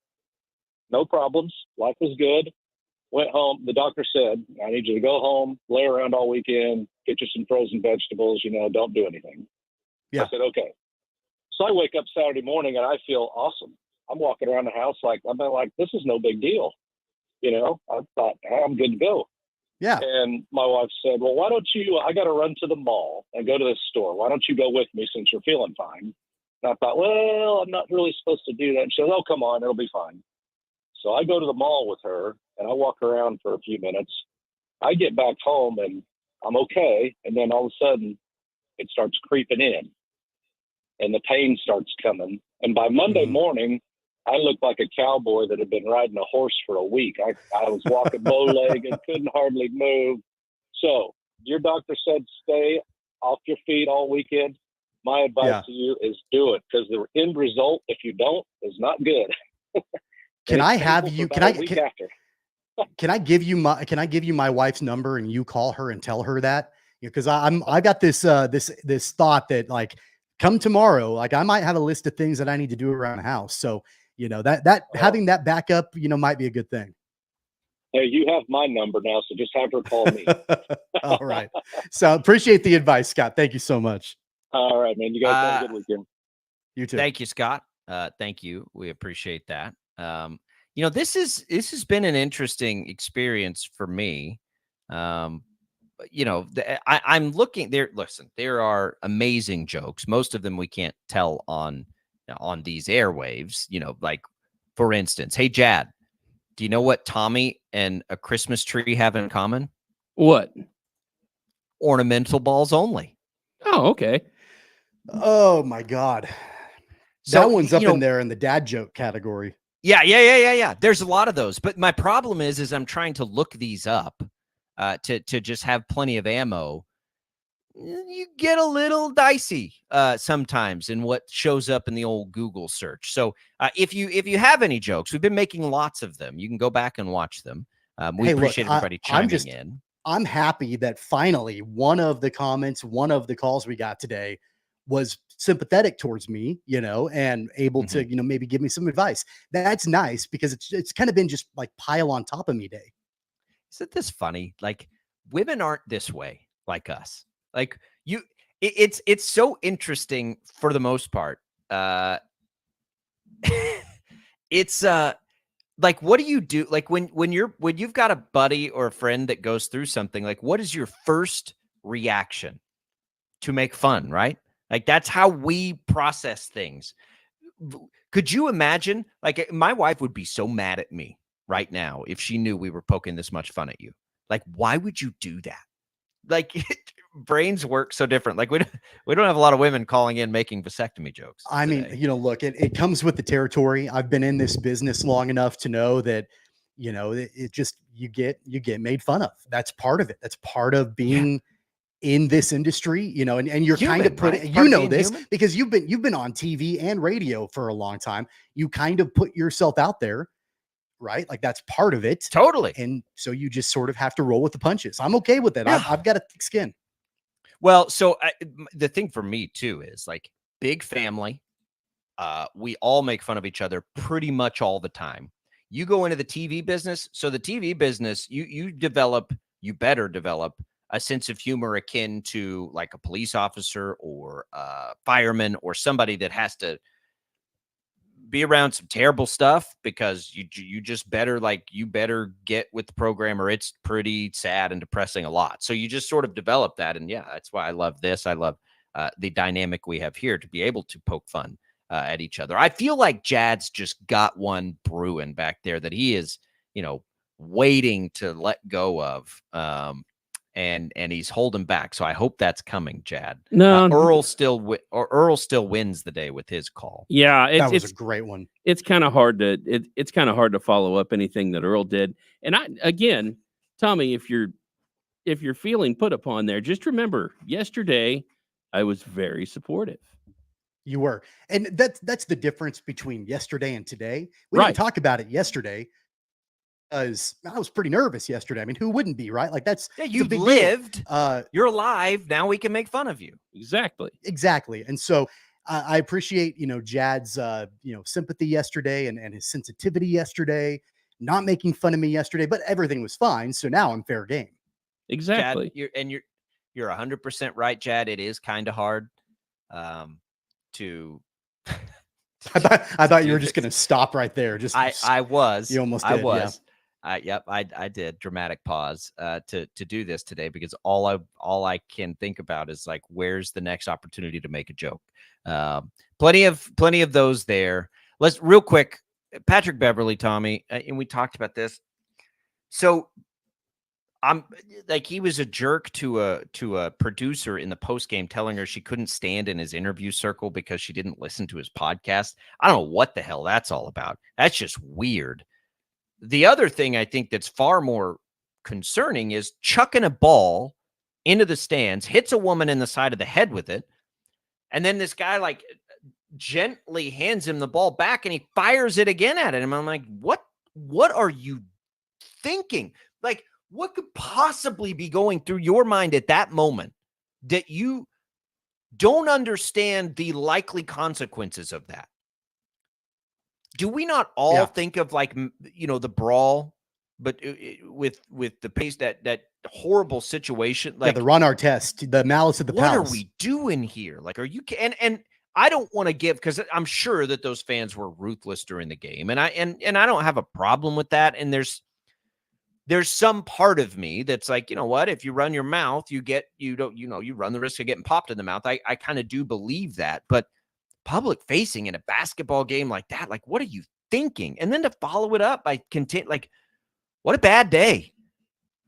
No problems. Life was good. Went home. The doctor said, I need you to go home, lay around all weekend, get you some frozen vegetables, don't do anything. Yeah. I said, okay. So I wake up Saturday morning and I feel awesome. I'm walking around the house like, this is no big deal. I thought, I'm good to go. Yeah. And my wife said, well, why don't you, I got to run to the mall and go to this store. Why don't you go with me since you're feeling fine? And I thought, well, I'm not really supposed to do that. And she said, oh, come on, it'll be fine. So I go to the mall with her and I walk around for a few minutes. I get back home and I'm okay. And then all of a sudden it starts creeping in and the pain starts coming. And by Monday morning, I looked like a cowboy that had been riding a horse for a week. I was walking bow-legged, couldn't hardly move. So your doctor said stay off your feet all weekend. My advice to you is do it, because the end result, if you don't, is not good. Can I give you my wife's number and you call her and tell her that? Because I got this thought that, like, come tomorrow, like I might have a list of things that I need to do around the house. So, having that backup, might be a good thing. Hey, you have my number now, so just have her call me. All right. So appreciate the advice, Scott. Thank you so much. All right, man. You guys have a good weekend. You too. Thank you, Scott. Thank you. We appreciate that. This has been an interesting experience for me. I'm looking there. Listen, there are amazing jokes. Most of them we can't tell on these airwaves. Like, for instance, hey, Jad, do you know what Tommy and a Christmas tree have in common? What? Ornamental balls only. Oh, okay. Oh my God. So, That one's up you know, in there in the dad joke category. Yeah. There's a lot of those, but my problem is I'm trying to look these up to just have plenty of ammo. You get a little dicey sometimes in what shows up in the old Google search. So if you have any jokes, we've been making lots of them. You can go back and watch them. We Hey, look, appreciate everybody chiming in. I'm happy that finally one of the comments, one of the calls we got today was sympathetic towards me, and able to, maybe give me some advice. That's nice because it's kind of been just like pile on top of me day. Isn't this funny? Like, women aren't this way like us. Like it's so interesting for the most part. It's like, what do you do? Like when you've got a buddy or a friend that goes through something, like what is your first reaction? To make fun, right? Like that's how we process things. Could you imagine? Like my wife would be so mad at me right now if she knew we were poking this much fun at you. Like, why would you do that? Like brains work so different. Like we don't have a lot of women calling in making vasectomy jokes. I mean, look, it comes with the territory. I've been in this business long enough to know that, it just, you get made fun of. That's part of it. That's part of being in this industry, and you're kind of putting, right? This human? because you've been on TV and radio for a long time. You kind of put yourself out there, right? Like that's part of it. Totally. And so you just sort of have to roll with the punches. I'm okay with that. Yeah. I've got a thick skin. Well, so the thing for me too is like big family. We all make fun of each other pretty much all the time. You go into the TV business. So the TV business, you better develop a sense of humor akin to like a police officer or a fireman or somebody that has to be around some terrible stuff, because you just better get with the program or it's pretty sad and depressing a lot. So you just sort of develop that. And yeah, that's why I love this. I love the dynamic we have here to be able to poke fun at each other. I feel like Jad's just got one brewing back there that he is, waiting to let go of. And he's holding back. So I hope that's coming, Jad. No, Earl still wins the day with his call. Yeah, that was a great one. It's kind of hard to follow up anything that Earl did. And again, Tommy, if you're feeling put upon there, just remember yesterday I was very supportive. You were, and that's the difference between yesterday and today. We Right. didn't talk about it yesterday. Because I was pretty nervous yesterday. I mean, who wouldn't be, right? Like that's you a big lived. Deal. You're alive. Now we can make fun of you. Exactly. And so I appreciate, Jad's, sympathy yesterday and his sensitivity yesterday, not making fun of me yesterday, but everything was fine. So now I'm fair game. Exactly. Jad, you're 100% right, Jad. It is kind of hard to. I thought you were just going to stop right there. I was. You almost did. I was. Yep, I did. Dramatic pause to do this today, because all I can think about is like, where's the next opportunity to make a joke? Plenty of those there. Let's real quick, Patrick Beverley, Tommy, and we talked about this. So I'm like, he was a jerk to a producer in the post game, telling her she couldn't stand in his interview circle because she didn't listen to his podcast. I don't know what the hell that's all about. That's just weird. The other thing I think that's far more concerning is chucking a ball into the stands, hits a woman in the side of the head with it, and then this guy like gently hands him the ball back and he fires it again at him. I'm like, what are you thinking? Like, what could possibly be going through your mind at that moment that you don't understand the likely consequences of that? Do we not all think of like, the brawl, but with the pace, that horrible situation? Like the Ron Artest, the malice of the palace. What are we doing here? Like, are you, and I don't want to give, because I'm sure that those fans were ruthless during the game. And I don't have a problem with that. And there's some part of me that's like, you know what, if you run your mouth, you run the risk of getting popped in the mouth. I kind of do believe that, but public facing in a basketball game like that, like, what are you thinking? And then to follow it up by like, what a bad day.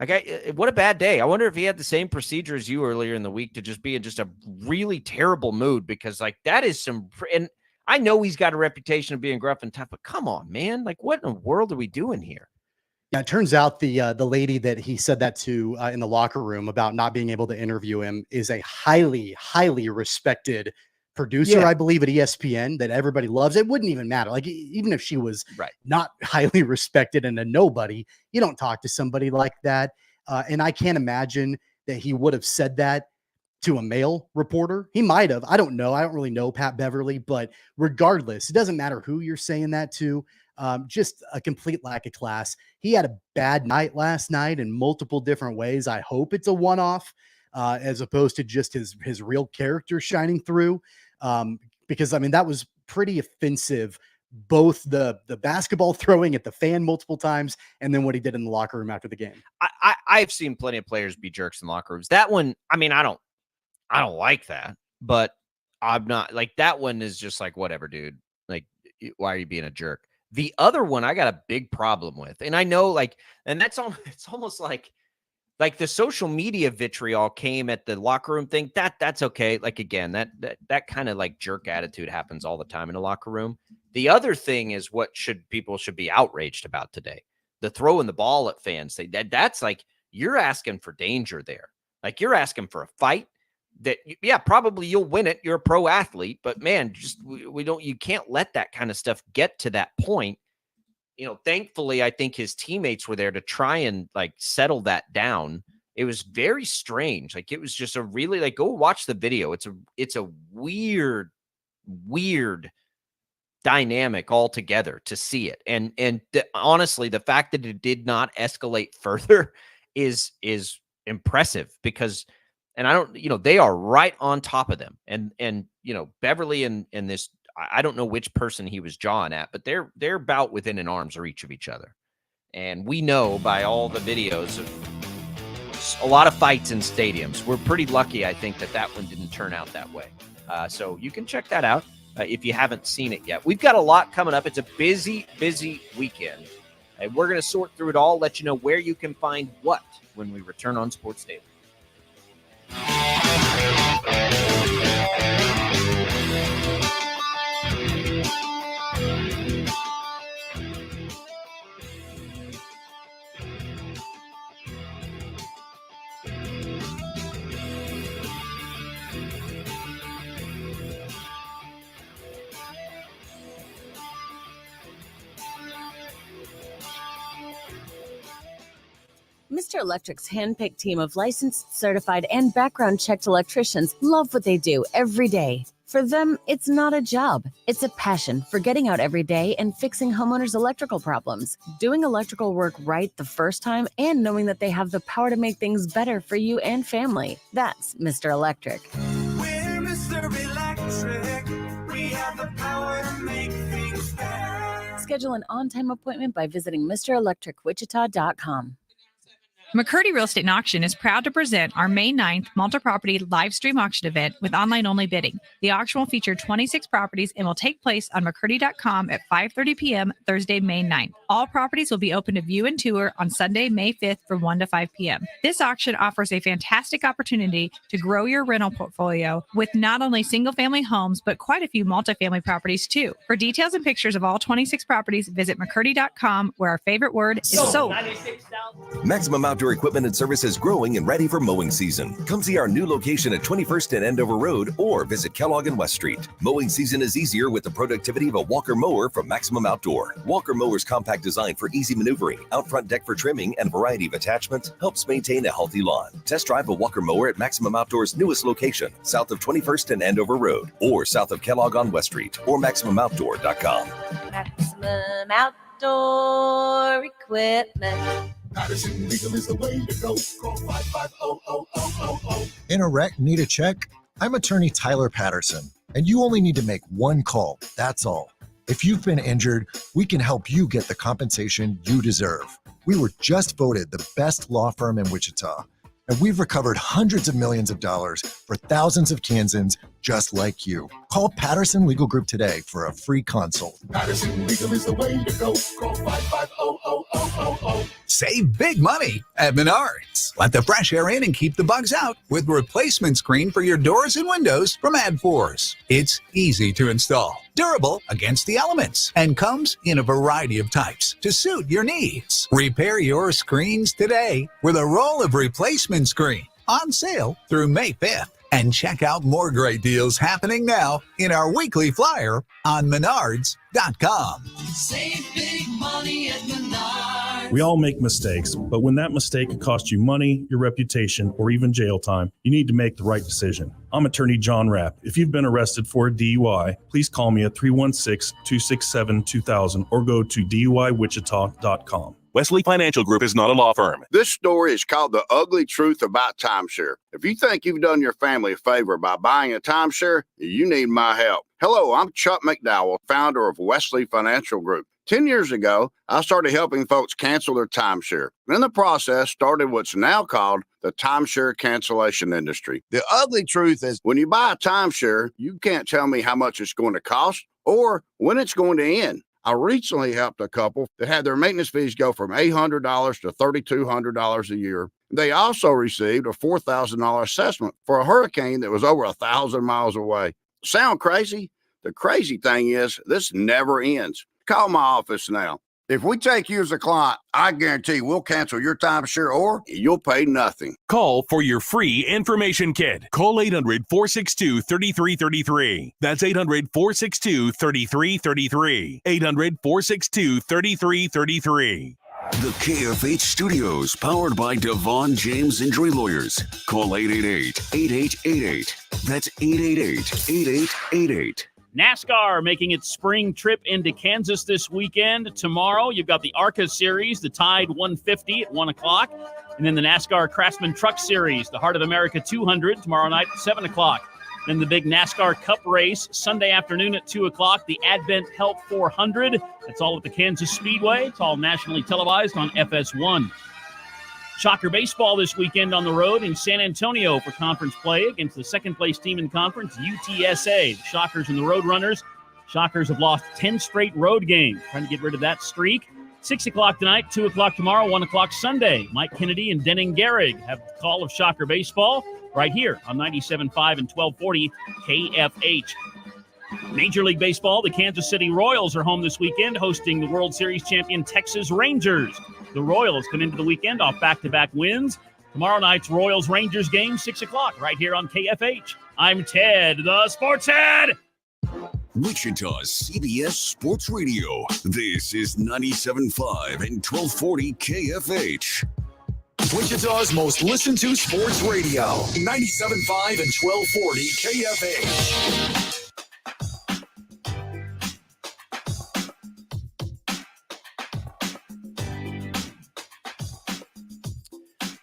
Like, what a bad day. I wonder if he had the same procedure as you earlier in the week to just be in just a really terrible mood, because like that is and I know he's got a reputation of being gruff and tough, but come on, man. Like, what in the world are we doing here? Yeah, it turns out the lady that he said that to in the locker room about not being able to interview him is a highly, highly respected producer, Yeah. I believe, at ESPN that everybody loves. It wouldn't even matter. Like, even if she was not highly respected and a nobody, you don't talk to somebody like that. And I can't imagine that he would have said that to a male reporter. He might have. I don't know. I don't really know Pat Beverly, but regardless, it doesn't matter who you're saying that to. Just a complete lack of class. He had a bad night last night in multiple different ways. I hope it's a one-off as opposed to just his real character shining through. Because I mean, that was pretty offensive, both the basketball throwing at the fan multiple times and then what he did in the locker room after the game. I've seen plenty of players be jerks in locker rooms. That one, I mean, I don't like that, but I'm not like, that one is just like, whatever, dude. Like, why are you being a jerk? The other one I got a big problem with, and I know, like, and it's almost like the social media vitriol came at the locker room thing. That's okay. Like, again, that kind of like jerk attitude happens all the time in a locker room. The other thing is what people should be outraged about today. The throwing the ball at fans. That's like, you're asking for danger there. Like, you're asking for a fight that, yeah, probably you'll win it. You're a pro athlete, but man, just you can't let that kind of stuff get to that point. You know, thankfully, I think his teammates were there to try and like settle that down. It was very strange. Like, it was just a really, like, go watch the video. It's a weird dynamic altogether to see it. And honestly, the fact that it did not escalate further is impressive, because, and I don't, they are right on top of them. And Beverly and this, I don't know which person he was jawing at, but they're about within an arm's reach of each other. And we know by all the videos of a lot of fights in stadiums. We're pretty lucky, I think, that one didn't turn out that way. So you can check that out if you haven't seen it yet. We've got a lot coming up. It's a busy, busy weekend. And we're going to sort through it all, let you know where you can find what when we return on Sports Daily. Mr. Electric's hand-picked team of licensed, certified, and background-checked electricians love what they do every day. For them, it's not a job. It's a passion for getting out every day and fixing homeowners' electrical problems, doing electrical work right the first time, and knowing that they have the power to make things better for you and family. That's Mr. Electric. We're Mr. Electric. We have the power to make things better. Schedule an on-time appointment by visiting MrElectricWichita.com. McCurdy Real Estate and Auction is proud to present our May 9th multi-property live stream auction event with online-only bidding. The auction will feature 26 properties and will take place on McCurdy.com at 5:30 p.m. Thursday, May 9th. All properties will be open to view and tour on Sunday, May 5th from 1 to 5 p.m. This auction offers a fantastic opportunity to grow your rental portfolio with not only single-family homes, but quite a few multifamily properties too. For details and pictures of all 26 properties, visit McCurdy.com, where our favorite word is sold. Maximum Outdoor Equipment and Service is growing and ready for mowing season. Come see our new location at 21st and Andover Road or visit Kellogg and West Street. Mowing season is easier with the productivity of a Walker mower from Maximum Outdoor. Walker mower's compact design for easy maneuvering, out front deck for trimming, and a variety of attachments helps maintain a healthy lawn. Test drive a Walker mower at Maximum Outdoor's newest location, south of 21st and Andover Road, or south of Kellogg on West Street, or MaximumOutdoor.com. Maximum Outdoor Equipment. Patterson Legal is the way to go. Call 550-0000. In a wreck, need a check? I'm attorney Tyler Patterson, and you only need to make one call. That's all. If you've been injured, we can help you get the compensation you deserve. We were just voted the best law firm in Wichita, and we've recovered hundreds of millions of dollars for thousands of Kansans just like you. Call Patterson Legal Group today for a free consult. Patterson Legal is the way to go. Call 550-0000. Save big money at Menards. Let the fresh air in and keep the bugs out with replacement screen for your doors and windows from AdForce. It's easy to install, durable against the elements, and comes in a variety of types to suit your needs. Repair your screens today with a roll of replacement screen on sale through May 5th. And check out more great deals happening now in our weekly flyer on Menards.com. Save big money at Menards. We all make mistakes, but when that mistake could cost you money, your reputation, or even jail time, you need to make the right decision. I'm attorney John Rapp. If you've been arrested for a DUI, please call me at 316-267-2000 or go to DUIWichita.com. Wesley Financial Group is not a law firm. This story is called The Ugly Truth About Timeshare. If you think you've done your family a favor by buying a timeshare, you need my help. Hello, I'm Chuck McDowell, founder of Wesley Financial Group. 10 years ago, I started helping folks cancel their timeshare. In the process, started what's now called the timeshare cancellation industry. The ugly truth is when you buy a timeshare, you can't tell me how much it's going to cost or when it's going to end. I recently helped a couple that had their maintenance fees go from $800 to $3,200 a year. They also received a $4,000 assessment for a hurricane that was over 1,000 miles away. Sound crazy? The crazy thing is this never ends. Call my office now. If we take you as a client, I guarantee we'll cancel your timeshare or you'll pay nothing. Call for your free information kit. Call 800-462-3333. That's 800-462-3333. 800-462-3333. The KFH Studios, powered by Devon James Injury Lawyers. Call 888-8888. That's 888-8888. NASCAR making its spring trip into Kansas this weekend. Tomorrow, you've got the ARCA Series, the Tide 150 at 1 o'clock. And then the NASCAR Craftsman Truck Series, the Heart of America 200, tomorrow night at 7 o'clock. Then the big NASCAR Cup race, Sunday afternoon at 2 o'clock, the Advent Health 400. That's all at the Kansas Speedway. It's all nationally televised on FS1. Shocker baseball this weekend on the road in San Antonio for conference play against the second-place team in conference, UTSA. The Shockers and the Roadrunners. Shockers have lost 10 straight road games, trying to get rid of that streak. 6 o'clock tonight, 2 o'clock tomorrow, 1 o'clock Sunday. Mike Kennedy and Denning Gehrig have the call of Shocker baseball right here on 97.5 and 1240 KFH. Major League Baseball, the Kansas City Royals are home this weekend, hosting the World Series champion Texas Rangers. The Royals come into the weekend off back-to-back wins. Tomorrow night's Royals-Rangers game, 6 o'clock, right here on KFH. I'm Ted, the Sports Head. Wichita's CBS Sports Radio. This is 97.5 and 1240 KFH. Wichita's most listened to sports radio. 97.5 and 1240 KFH.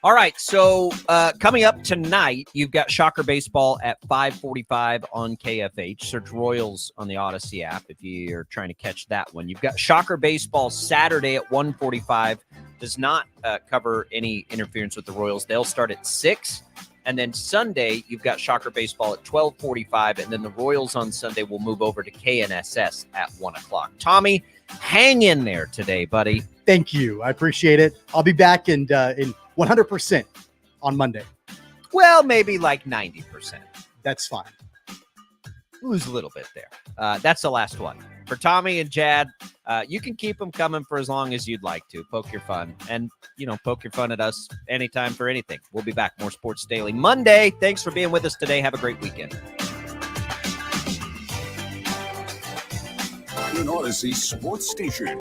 All right, so coming up tonight, you've got Shocker Baseball at 5:45 on KFH. Search Royals on the Odyssey app if you're trying to catch that one. You've got Shocker Baseball Saturday at 1:45. Does not cover any interference with the Royals. They'll start at 6. And then Sunday, you've got Shocker Baseball at 12:45. And then the Royals on Sunday will move over to KNSS at 1 o'clock. Tommy, hang in there today, buddy. Thank you. I appreciate it. I'll be back in 100% on Monday. Well, maybe like 90%. That's fine. Lose a little bit there. That's the last one. For Tommy and Jad, you can keep them coming for as long as you'd like to. Poke your fun. And, poke your fun at us anytime for anything. We'll be back. More Sports Daily Monday. Thanks for being with us today. Have a great weekend. In Odyssey Sports Station.